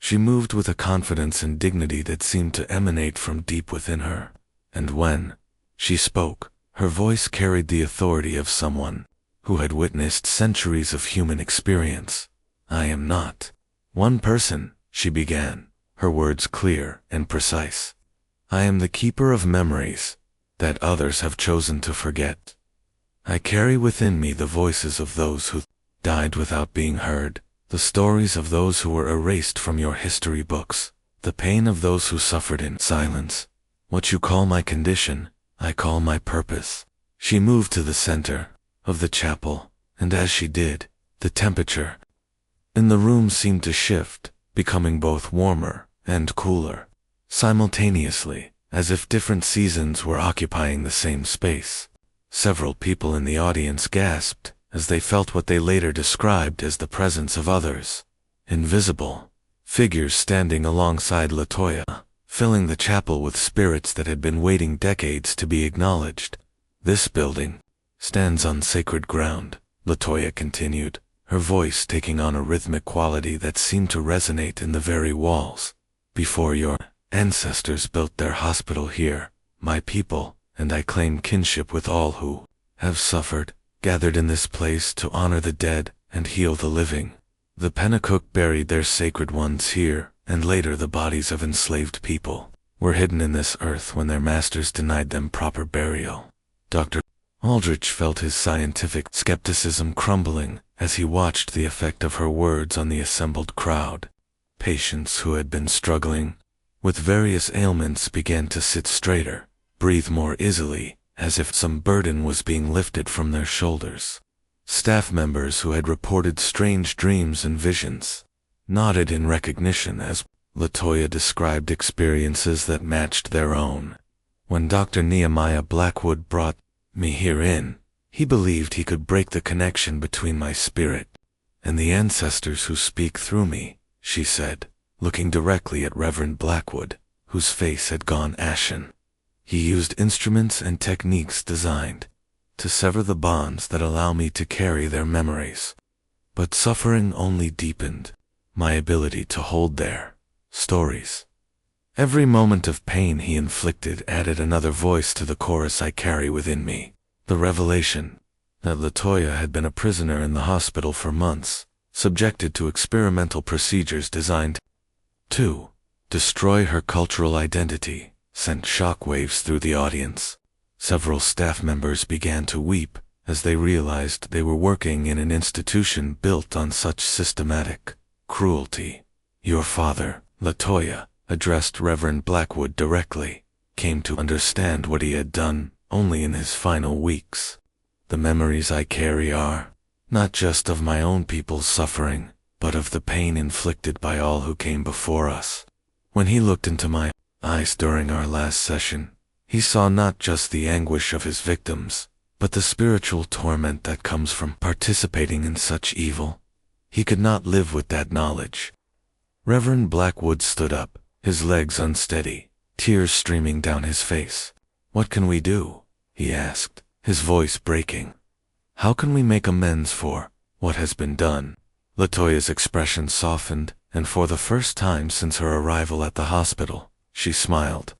She moved with a confidence and dignity that seemed to emanate from deep within her, and when she spoke, her voice carried the authority of someone who had witnessed centuries of human experience. "I am not one person," she began, her words clear and precise. "I am the keeper of memories that others have chosen to forget. I carry within me the voices of those who died without being heard, the stories of those who were erased from your history books, the pain of those who suffered in silence. What you call my condition, I call my purpose." She moved to the center of the chapel, and as she did, the temperature in the room seemed to shift, becoming both warmer and cooler, simultaneously, as if different seasons were occupying the same space. Several people in the audience gasped as they felt what they later described as the presence of others, invisible figures standing alongside Latoya, filling the chapel with spirits that had been waiting decades to be acknowledged. "This building stands on sacred ground," Latoya continued, her voice taking on a rhythmic quality that seemed to resonate in the very walls. "Before your ancestors built their hospital here, my people and I claim kinship with all who have suffered, gathered in this place to honor the dead and heal the living. The Pennacook buried their sacred ones here, and later the bodies of enslaved people were hidden in this earth when their masters denied them proper burial." Dr. Aldrich felt his scientific skepticism crumbling as he watched the effect of her words on the assembled crowd. Patients who had been struggling with various ailments began to sit straighter, breathe more easily, as if some burden was being lifted from their shoulders. Staff members who had reported strange dreams and visions nodded in recognition as Latoya described experiences that matched their own. When Dr. Nehemiah Blackwood brought me here in, he believed he could break the connection between my spirit and the ancestors who speak through me, she said, looking directly at Reverend Blackwood, whose face had gone ashen. He used instruments and techniques designed to sever the bonds that allow me to carry their memories. But suffering only deepened my ability to hold their stories. Every moment of pain he inflicted added another voice to the chorus I carry within me. The revelation that Latoya had been a prisoner in the hospital for months, subjected to experimental procedures designed to destroy her cultural identity, sent shockwaves through the audience. Several staff members began to weep as they realized they were working in an institution built on such systematic cruelty. Your father, Latoya, addressed Reverend Blackwood directly, came to understand what he had done only in his final weeks. The memories I carry are not just of my own people's suffering, but of the pain inflicted by all who came before us. When he looked into my eyes during our last session, he saw not just the anguish of his victims, but the spiritual torment that comes from participating in such evil. He could not live with that knowledge. Reverend Blackwood stood up, his legs unsteady, tears streaming down his face. "What can we do?" he asked, his voice breaking. "How can we make amends for what has been done?" Latoya's expression softened, and for the first time since her arrival at the hospital, she smiled.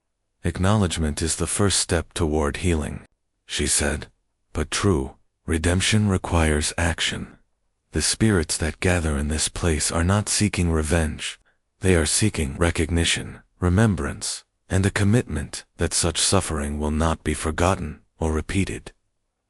"Acknowledgement is the first step toward healing," she said. "But true redemption requires action. The spirits that gather in this place are not seeking revenge. They are seeking recognition, remembrance, and a commitment that such suffering will not be forgotten or repeated."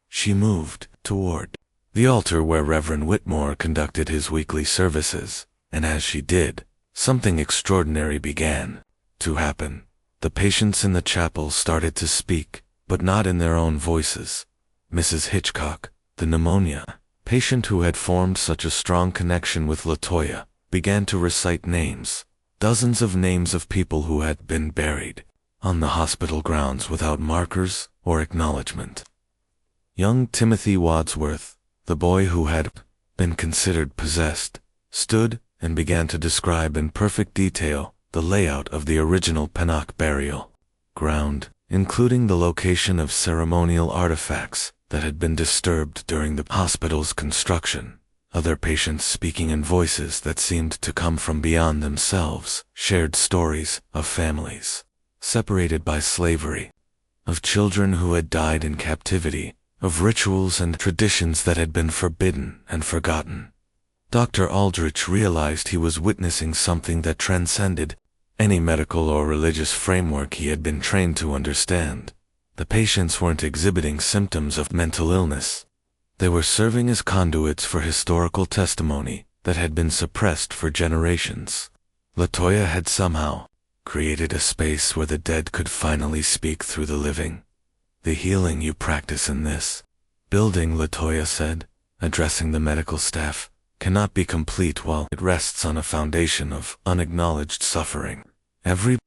She moved toward the altar where Reverend Whitmore conducted his weekly services, and as she did, something extraordinary began to happen. The patients in the chapel started to speak, but not in their own voices. Mrs. Hitchcock, the pneumonia patient who had formed such a strong connection with Latoya, began to recite names, dozens of names of people who had been buried on the hospital grounds without markers or acknowledgement. Young Timothy Wadsworth, the boy who had been considered possessed, stood and began to describe in perfect detail the layout of the original Pennock burial ground, including the location of ceremonial artifacts that had been disturbed during the hospital's construction. Other patients, speaking in voices that seemed to come from beyond themselves, shared stories of families separated by slavery, of children who had died in captivity, of rituals and traditions that had been forbidden and forgotten. Dr. Aldrich realized he was witnessing something that transcended any medical or religious framework he had been trained to understand. The patients weren't exhibiting symptoms of mental illness. They were serving as conduits for historical testimony that had been suppressed for generations. Latoya had somehow created a space where the dead could finally speak through the living. "The healing you practice in this building," Latoya said, addressing the medical staff, "cannot be complete while it rests on a foundation of unacknowledged suffering. Every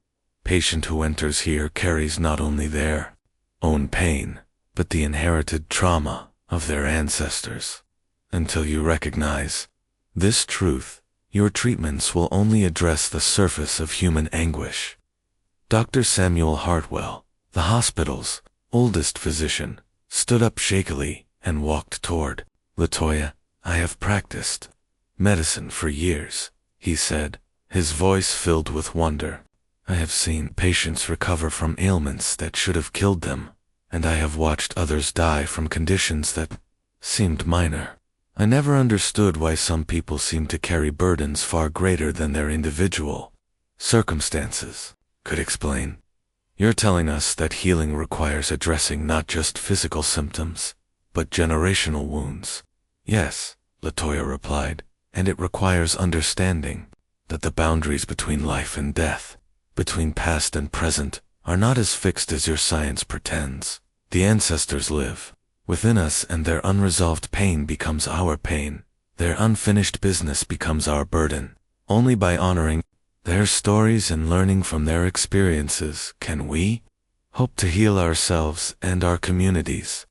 patient who enters here carries not only their own pain, but the inherited trauma of their ancestors. Until you recognize this truth, your treatments will only address the surface of human anguish." Dr. Samuel Hartwell, the hospital's oldest physician, stood up shakily and walked toward Latoya. "I have practiced medicine for years," he said, his voice filled with wonder. "I have seen patients recover from ailments that should have killed them, and I have watched others die from conditions that seemed minor. I never understood why some people seem to carry burdens far greater than their individual circumstances could explain. You're telling us that healing requires addressing not just physical symptoms, but generational wounds." "Yes," Latoya replied, "and it requires understanding that the boundaries between life and death, between past and present, are not as fixed as your science pretends. The ancestors live within us, and their unresolved pain becomes our pain. Their unfinished business becomes our burden. Only by honoring their stories and learning from their experiences can we hope to heal ourselves and our communities.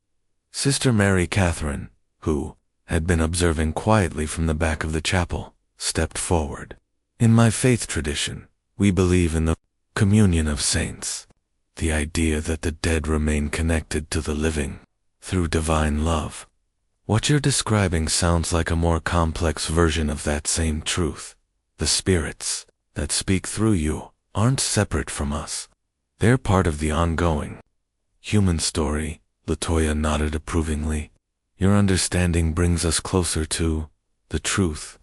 Sister Mary Catherine, who had been observing quietly from the back of the chapel, stepped forward. In my faith tradition, we believe in the communion of saints, the idea that the dead remain connected to the living through divine love. What you're describing sounds like a more complex version of that same truth. The spirits that speak through you aren't separate from us. They're part of the ongoing human story. Latoya nodded approvingly. Your understanding brings us closer to the truth.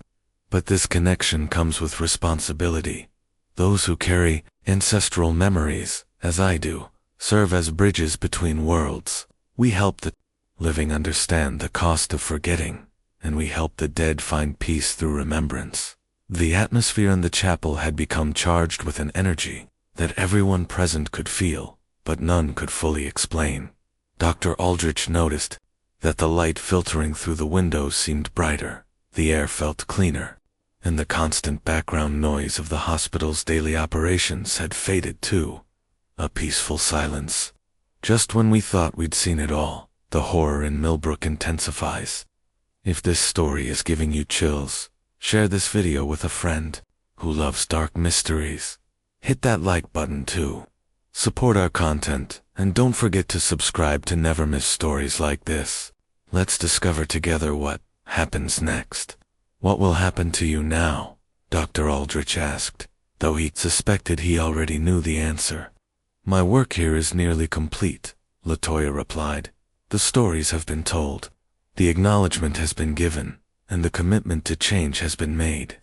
But this connection comes with responsibility. Those who carry ancestral memories, as I do, serve as bridges between worlds. We help the living understand the cost of forgetting, and we help the dead find peace through remembrance. The atmosphere in the chapel had become charged with an energy that everyone present could feel, but none could fully explain. Dr. Aldrich noticed that the light filtering through the windows seemed brighter, the air felt cleaner, and the constant background noise of the hospital's daily operations had faded too. A peaceful silence. Just when we thought we'd seen it all, the horror in Millbrook intensifies. If this story is giving you chills, share this video with a friend who loves dark mysteries. Hit that like button too. Support our content, and don't forget to subscribe to never miss stories like this. Let's discover together what happens next. What will happen to you now? Dr. Aldrich asked, though he suspected he already knew the answer. My work here is nearly complete, Latoya replied. The stories have been told, the acknowledgement has been given, and the commitment to change has been made.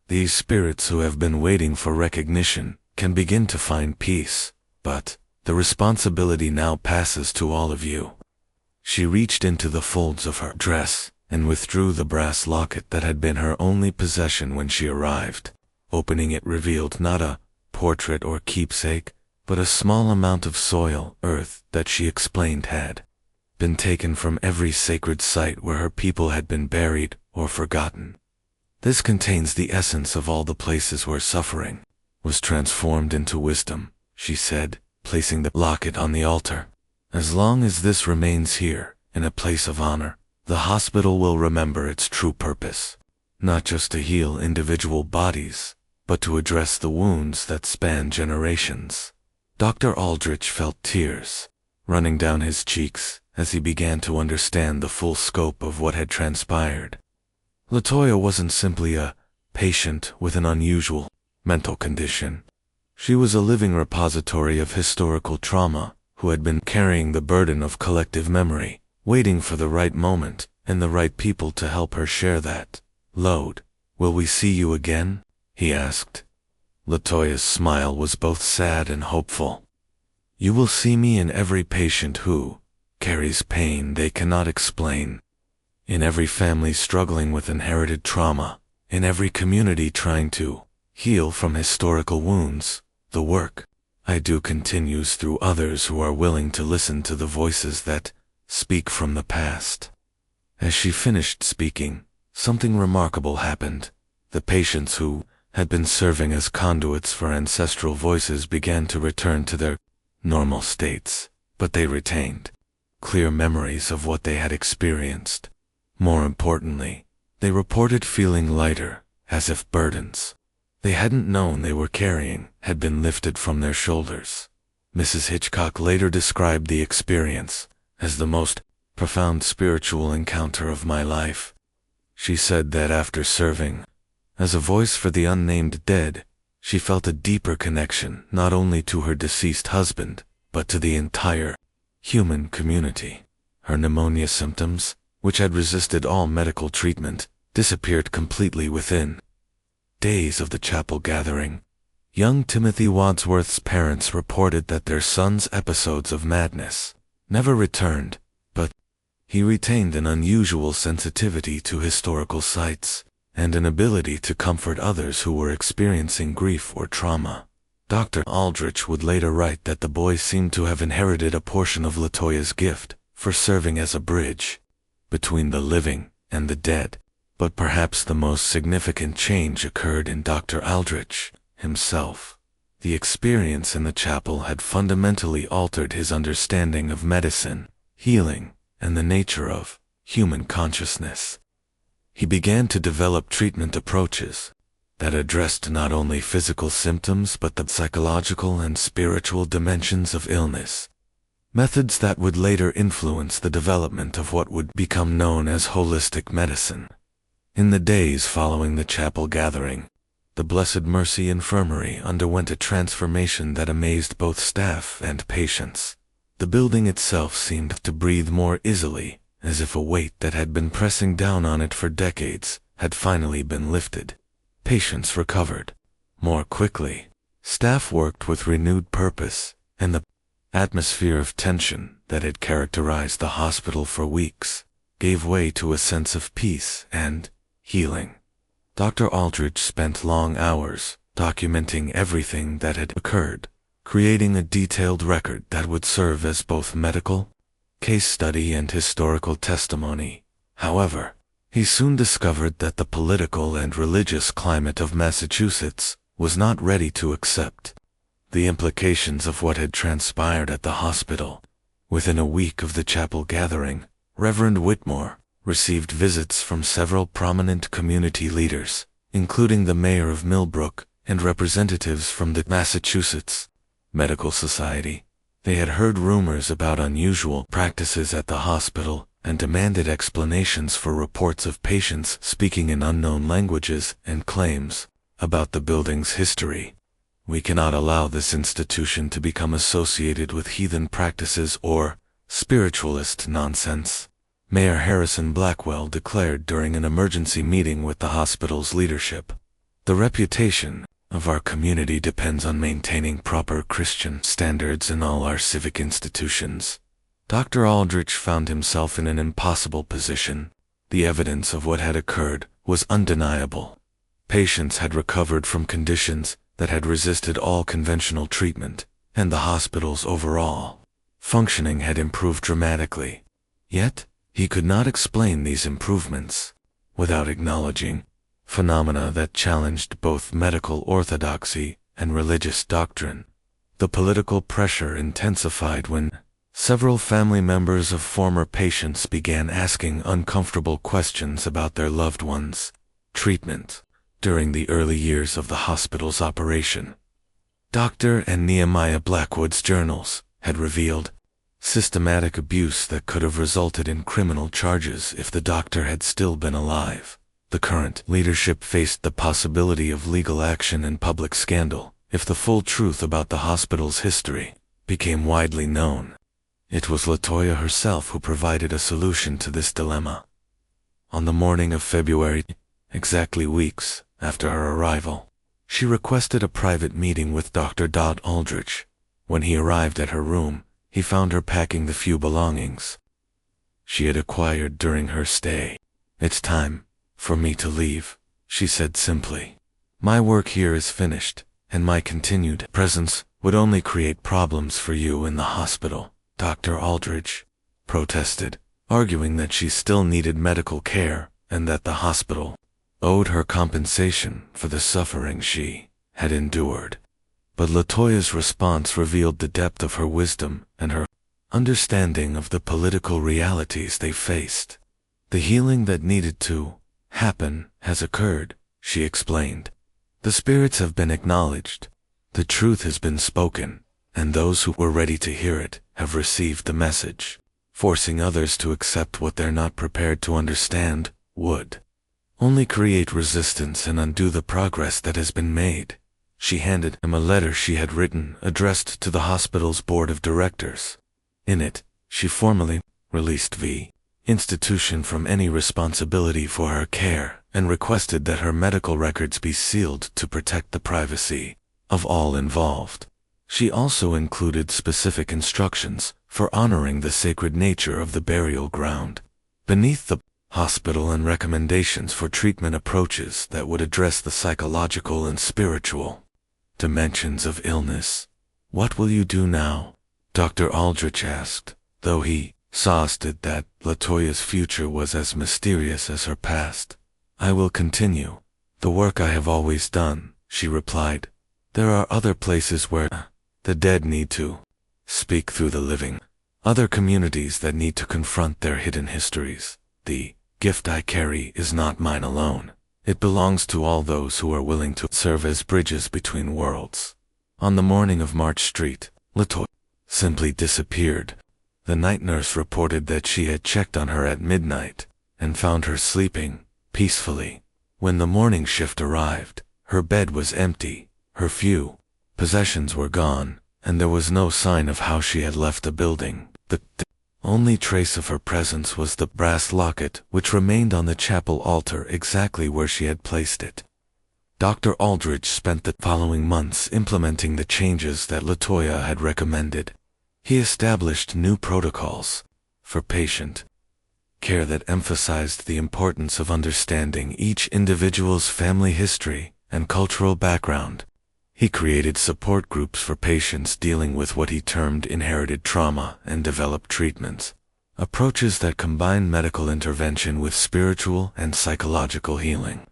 These spirits who have been waiting for recognition can begin to find peace, but the responsibility now passes to all of you. She reached into the folds of her dress and withdrew the brass locket that had been her only possession when she arrived. Opening it revealed not a portrait or keepsake, but a small amount of soil, earth, that she explained had been taken from every sacred site where her people had been buried or forgotten. This contains the essence of all the places where suffering was transformed into wisdom, she said, placing the locket on the altar. As long as this remains here, in a place of honor, the hospital will remember its true purpose, not just to heal individual bodies, but to address the wounds that span generations. Dr. Aldrich felt tears running down his cheeks as he began to understand the full scope of what had transpired. Latoya wasn't simply a patient with an unusual mental condition. She was a living repository of historical trauma who had been carrying the burden of collective memory, waiting for the right moment and the right people to help her share that load. Will we see you again? He asked. Latoya's smile was both sad and hopeful. You will see me in every patient who carries pain they cannot explain, in every family struggling with inherited trauma, in every community trying to heal from historical wounds. The work I do continues through others who are willing to listen to the voices that speak from the past. As she finished speaking, something remarkable happened. The patients who had been serving as conduits for ancestral voices began to return to their normal states, but they retained clear memories of what they had experienced. More importantly, they reported feeling lighter, as if burdens they hadn't known they were carrying had been lifted from their shoulders. Mrs. Hitchcock later described the experience as the most profound spiritual encounter of my life. She said that after serving as a voice for the unnamed dead, she felt a deeper connection not only to her deceased husband, but to the entire human community. Her pneumonia symptoms, which had resisted all medical treatment, disappeared completely within days of the chapel gathering. Young Timothy Wadsworth's parents reported that their son's episodes of madness never returned, but he retained an unusual sensitivity to historical sites and an ability to comfort others who were experiencing grief or trauma. Dr. Aldrich would later write that the boy seemed to have inherited a portion of Latoya's gift for serving as a bridge between the living and the dead. But perhaps the most significant change occurred in Dr. Aldrich himself. The experience in the chapel had fundamentally altered his understanding of medicine, healing, and the nature of human consciousness. He began to develop treatment approaches that addressed not only physical symptoms but the psychological and spiritual dimensions of illness. Methods that would later influence the development of what would become known as holistic medicine. In the days following the chapel gathering, the Blessed Mercy Infirmary underwent a transformation that amazed both staff and patients. The building itself seemed to breathe more easily, as if a weight that had been pressing down on it for decades had finally been lifted. Patients recovered more quickly. Staff worked with renewed purpose, and the atmosphere of tension that had characterized the hospital for weeks gave way to a sense of peace and healing. Dr. Aldrich spent long hours documenting everything that had occurred, creating a detailed record that would serve as both medical case study and historical testimony. However, he soon discovered that the political and religious climate of Massachusetts was not ready to accept the implications of what had transpired at the hospital. Within a week of the chapel gathering, Reverend Whitmore received visits from several prominent community leaders, including the mayor of Millbrook and representatives from the Massachusetts Medical Society. They had heard rumors about unusual practices at the hospital and demanded explanations for reports of patients speaking in unknown languages and claims about the building's history. "We cannot allow this institution to become associated with heathen practices or spiritualist nonsense," Mayor Harrison Blackwell declared during an emergency meeting with the hospital's leadership. "The reputation of our community depends on maintaining proper Christian standards in all our civic institutions." Dr. Aldrich found himself in an impossible position. The evidence of what had occurred was undeniable. Patients had recovered from conditions that had resisted all conventional treatment, and the hospital's overall functioning had improved dramatically. Yet, he could not explain these improvements without acknowledging phenomena that challenged both medical orthodoxy and religious doctrine. The political pressure intensified when several family members of former patients began asking uncomfortable questions about their loved ones' treatment during the early years of the hospital's operation. Dr. and Nehemiah Blackwood's journals had revealed systematic abuse that could have resulted in criminal charges if the doctor had still been alive. The current leadership faced the possibility of legal action and public scandal if the full truth about the hospital's history became widely known. It was Latoya herself who provided a solution to this dilemma. On the morning of February, exactly weeks after her arrival, she requested a private meeting with Dr. Aldrich. When he arrived at her room, he found her packing the few belongings she had acquired during her stay. "It's time for me to leave," she said simply. "My work here is finished, and my continued presence would only create problems for you in the hospital." Dr. Aldrich protested, arguing that she still needed medical care and that the hospital owed her compensation for the suffering she had endured. But Latoya's response revealed the depth of her wisdom and her understanding of the political realities they faced. "The healing that needed to happen has occurred," she explained. "The spirits have been acknowledged, the truth has been spoken, and those who were ready to hear it have received the message. Forcing others to accept what they're not prepared to understand would only create resistance and undo the progress that has been made." She handed him a letter she had written addressed to the hospital's board of directors. In it, she formally released the institution from any responsibility for her care and requested that her medical records be sealed to protect the privacy of all involved. She also included specific instructions for honoring the sacred nature of the burial ground beneath the hospital and recommendations for treatment approaches that would address the psychological and spiritual dimensions of illness. "What will you do now?" Dr. Aldrich asked, though he exhausted that Latoya's future was as mysterious as her past. "I will continue the work I have always done," she replied. "There are other places where the dead need to speak through the living, other communities that need to confront their hidden histories. The gift I carry is not mine alone. It belongs to all those who are willing to serve as bridges between worlds." On the morning of March Street, Latoya simply disappeared. The night nurse reported that she had checked on her at midnight and found her sleeping peacefully. When the morning shift arrived, her bed was empty, her few possessions were gone, and there was no sign of how she had left the building. The only trace of her presence was the brass locket, which remained on the chapel altar exactly where she had placed it. Dr. Aldrich spent the following months implementing the changes that Latoya had recommended. He established new protocols for patient care that emphasized the importance of understanding each individual's family history and cultural background. He created support groups for patients dealing with what he termed inherited trauma and developed treatments, approaches that combine medical intervention with spiritual and psychological healing.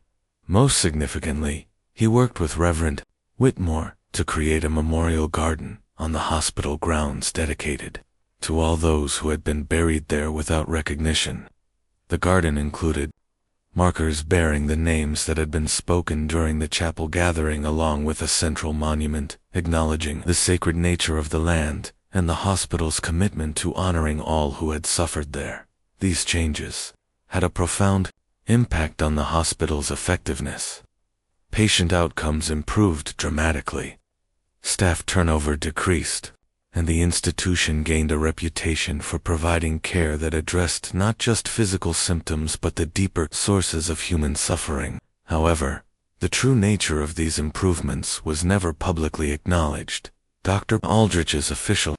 Most significantly, he worked with Reverend Whitmore to create a memorial garden on the hospital grounds dedicated to all those who had been buried there without recognition. The garden included markers bearing the names that had been spoken during the chapel gathering, along with a central monument acknowledging the sacred nature of the land and the hospital's commitment to honoring all who had suffered there. These changes had a profound impact on the hospital's effectiveness. Patient outcomes improved dramatically. Staff turnover decreased, and the institution gained a reputation for providing care that addressed not just physical symptoms but the deeper sources of human suffering. However, the true nature of these improvements was never publicly acknowledged. Dr. Aldrich's official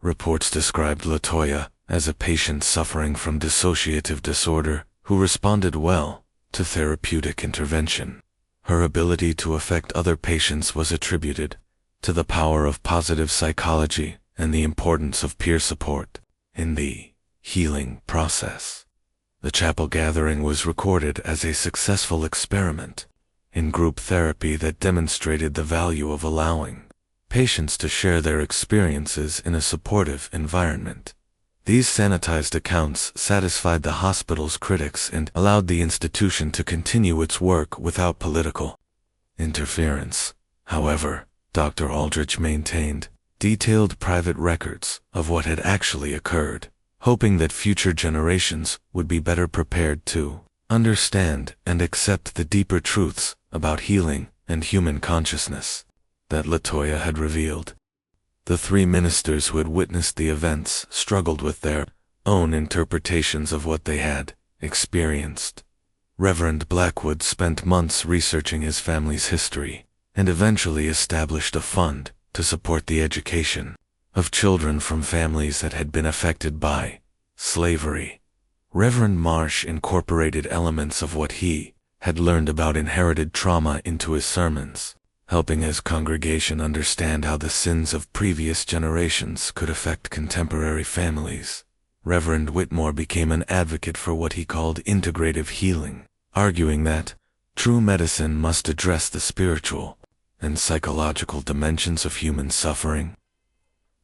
reports described Latoya as a patient suffering from dissociative disorder who responded well to therapeutic intervention. Her ability to affect other patients was attributed to the power of positive psychology and the importance of peer support in the healing process. The chapel gathering was recorded as a successful experiment in group therapy that demonstrated the value of allowing patients to share their experiences in a supportive environment. These sanitized accounts satisfied the hospital's critics and allowed the institution to continue its work without political interference. However, Dr. Aldrich maintained detailed private records of what had actually occurred, hoping that future generations would be better prepared to understand and accept the deeper truths about healing and human consciousness that Latoya had revealed. The three ministers who had witnessed the events struggled with their own interpretations of what they had experienced. Reverend Blackwood spent months researching his family's history and eventually established a fund to support the education of children from families that had been affected by slavery. Reverend Marsh incorporated elements of what he had learned about inherited trauma into his sermons, helping his congregation understand how the sins of previous generations could affect contemporary families. Reverend Whitmore became an advocate for what he called integrative healing, arguing that true medicine must address the spiritual and psychological dimensions of human suffering.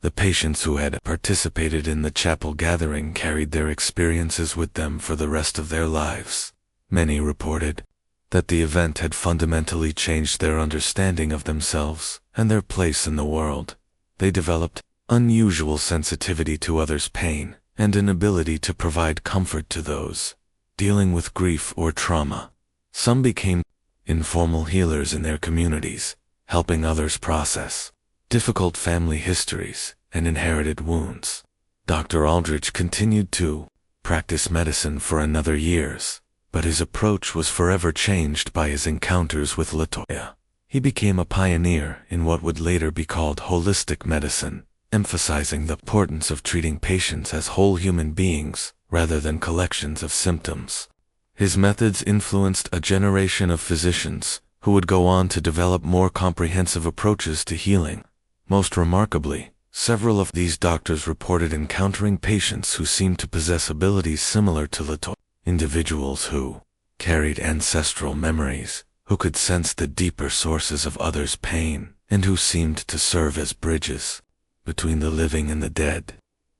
The patients who had participated in the chapel gathering carried their experiences with them for the rest of their lives. Many reported that the event had fundamentally changed their understanding of themselves and their place in the world. They developed unusual sensitivity to others' pain and an ability to provide comfort to those dealing with grief or trauma. Some became informal healers in their communities, helping others process difficult family histories and inherited wounds. Dr. Aldrich continued to practice medicine for another years, but his approach was forever changed by his encounters with Latoya. He became a pioneer in what would later be called holistic medicine, emphasizing the importance of treating patients as whole human beings rather than collections of symptoms. His methods influenced a generation of physicians who would go on to develop more comprehensive approaches to healing. Most remarkably, Several of these doctors reported encountering patients who seemed to possess abilities similar to Latoya, individuals who carried ancestral memories, who could sense the deeper sources of others' pain, and who seemed to serve as bridges between the living and the dead.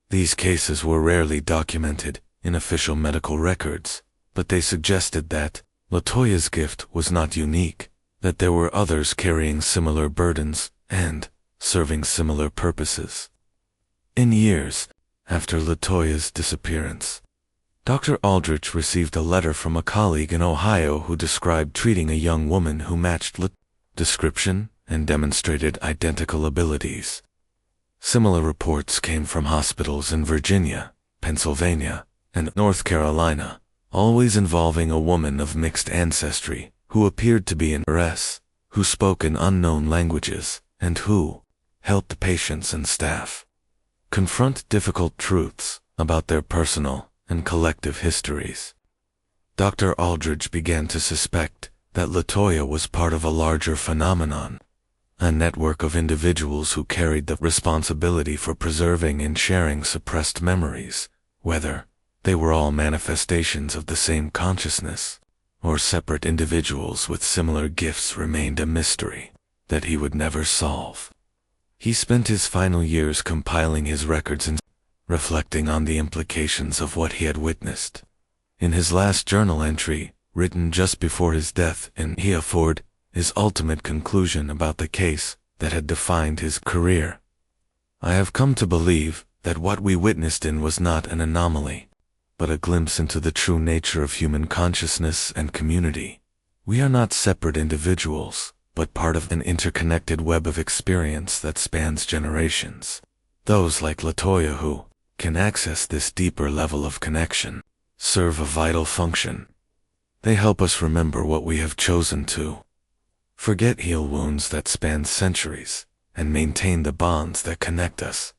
These cases were rarely documented in official medical records, but they suggested that Latoya's gift was not unique, that there were others carrying similar burdens and serving similar purposes. In years after Latoya's disappearance, Dr. Aldrich received a letter from a colleague in Ohio who described treating a young woman who matched Latoya's description and demonstrated identical abilities. Similar reports came from hospitals in Virginia, Pennsylvania, and North Carolina, always involving a woman of mixed ancestry who appeared to be an heiress, who spoke in unknown languages, and who helped patients and staff confront difficult truths about their personal and collective histories. Dr. Aldrich began to suspect that Latoya was part of a larger phenomenon, a network of individuals who carried the responsibility for preserving and sharing suppressed memories, whether they were all manifestations of the same consciousness, or separate individuals with similar gifts remained a mystery that he would never solve. He spent his final years compiling his records and reflecting on the implications of what he had witnessed. In his last journal entry, written just before his death, he afforded his ultimate conclusion about the case that had defined his career. I have come to believe that what we witnessed was not an anomaly, but a glimpse into the true nature of human consciousness and community. We are not separate individuals, but part of an interconnected web of experience that spans generations. Those like Latoya who can access this deeper level of connection serve a vital function. They help us remember what we have chosen to forget, heal wounds that span centuries, and maintain the bonds that connect us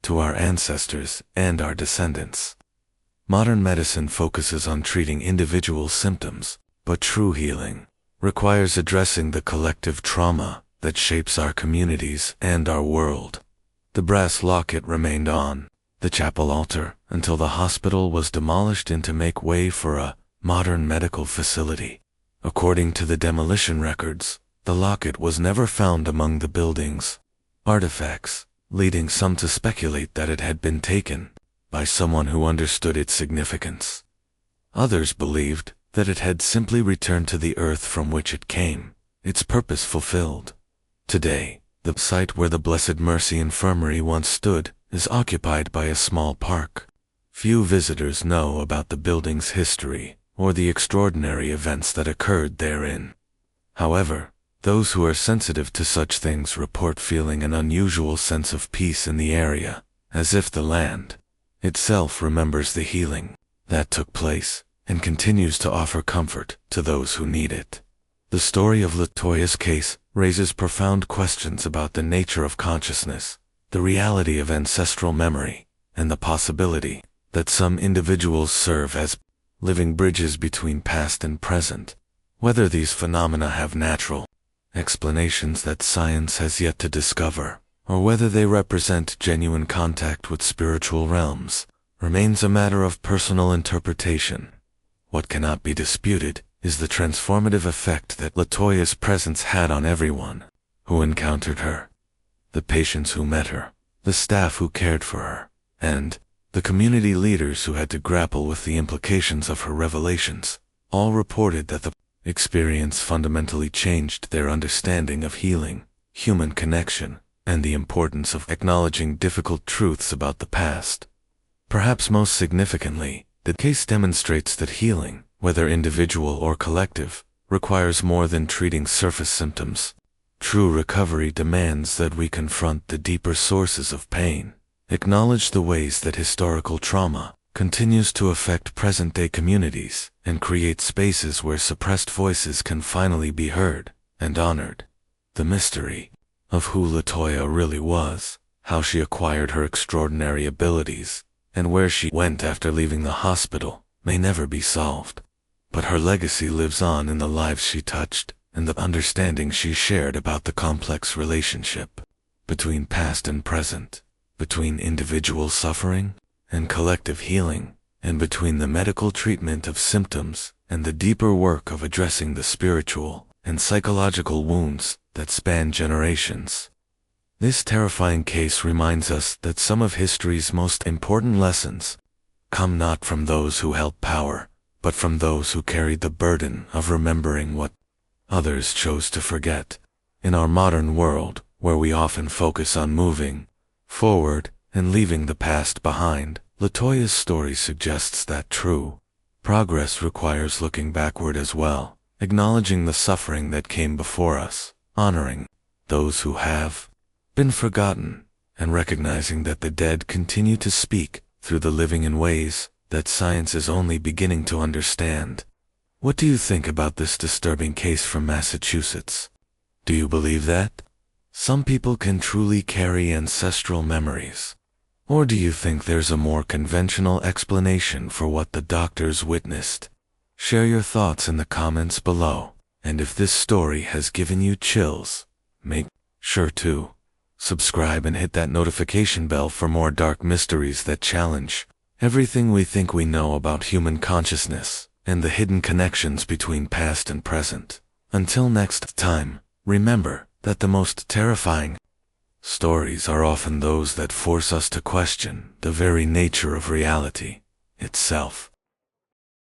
to our ancestors and our descendants. Modern medicine focuses on treating individual symptoms, but true healing requires addressing the collective trauma that shapes our communities and our world. The brass locket remained on the chapel altar until the hospital was demolished to make way for a modern medical facility. According to the demolition records, the locket was never found among the building's artifacts, leading some to speculate that it had been taken by someone who understood its significance. Others believed that it had simply returned to the earth from which it came, its purpose fulfilled. Today, the site where the Blessed Mercy Infirmary once stood is occupied by a small park. Few visitors know about the building's history or the extraordinary events that occurred therein. However, those who are sensitive to such things report feeling an unusual sense of peace in the area, as if the land itself remembers the healing that took place and continues to offer comfort to those who need it. The story of Latoya's case raises profound questions about the nature of consciousness, the reality of ancestral memory, and the possibility that some individuals serve as living bridges between past and present. Whether these phenomena have natural explanations that science has yet to discover, or whether they represent genuine contact with spiritual realms, remains a matter of personal interpretation. What cannot be disputed is the transformative effect that Latoya's presence had on everyone who encountered her. The patients who met her, the staff who cared for her, and the community leaders who had to grapple with the implications of her revelations, all reported that the experience fundamentally changed their understanding of healing, human connection, and the importance of acknowledging difficult truths about the past. Perhaps most significantly, the case demonstrates that healing, whether individual or collective, requires more than treating surface symptoms. True recovery demands that we confront the deeper sources of pain, acknowledge the ways that historical trauma continues to affect present-day communities, and create spaces where suppressed voices can finally be heard and honored. The mystery of who Latoya really was, how she acquired her extraordinary abilities, and where she went after leaving the hospital may never be solved. But her legacy lives on in the lives she touched and the understanding she shared about the complex relationship between past and present. between individual suffering and collective healing, and between the medical treatment of symptoms and the deeper work of addressing the spiritual and psychological wounds that span generations. This terrifying case reminds us that some of history's most important lessons come not from those who held power, but from those who carried the burden of remembering what others chose to forget. In our modern world, where we often focus on moving forward and leaving the past behind, Latoya's story suggests that true progress requires looking backward as well, acknowledging the suffering that came before us, honoring those who have been forgotten, and recognizing that the dead continue to speak through the living in ways that science is only beginning to understand. What do you think about this disturbing case from Massachusetts? Do you believe that some people can truly carry ancestral memories? Or do you think there's a more conventional explanation for what the doctors witnessed? Share your thoughts in the comments below, and if this story has given you chills, make sure to subscribe and hit that notification bell for more dark mysteries that challenge everything we think we know about human consciousness and the hidden connections between past and present. Until next time, remember that the most terrifying stories are often those that force us to question the very nature of reality itself.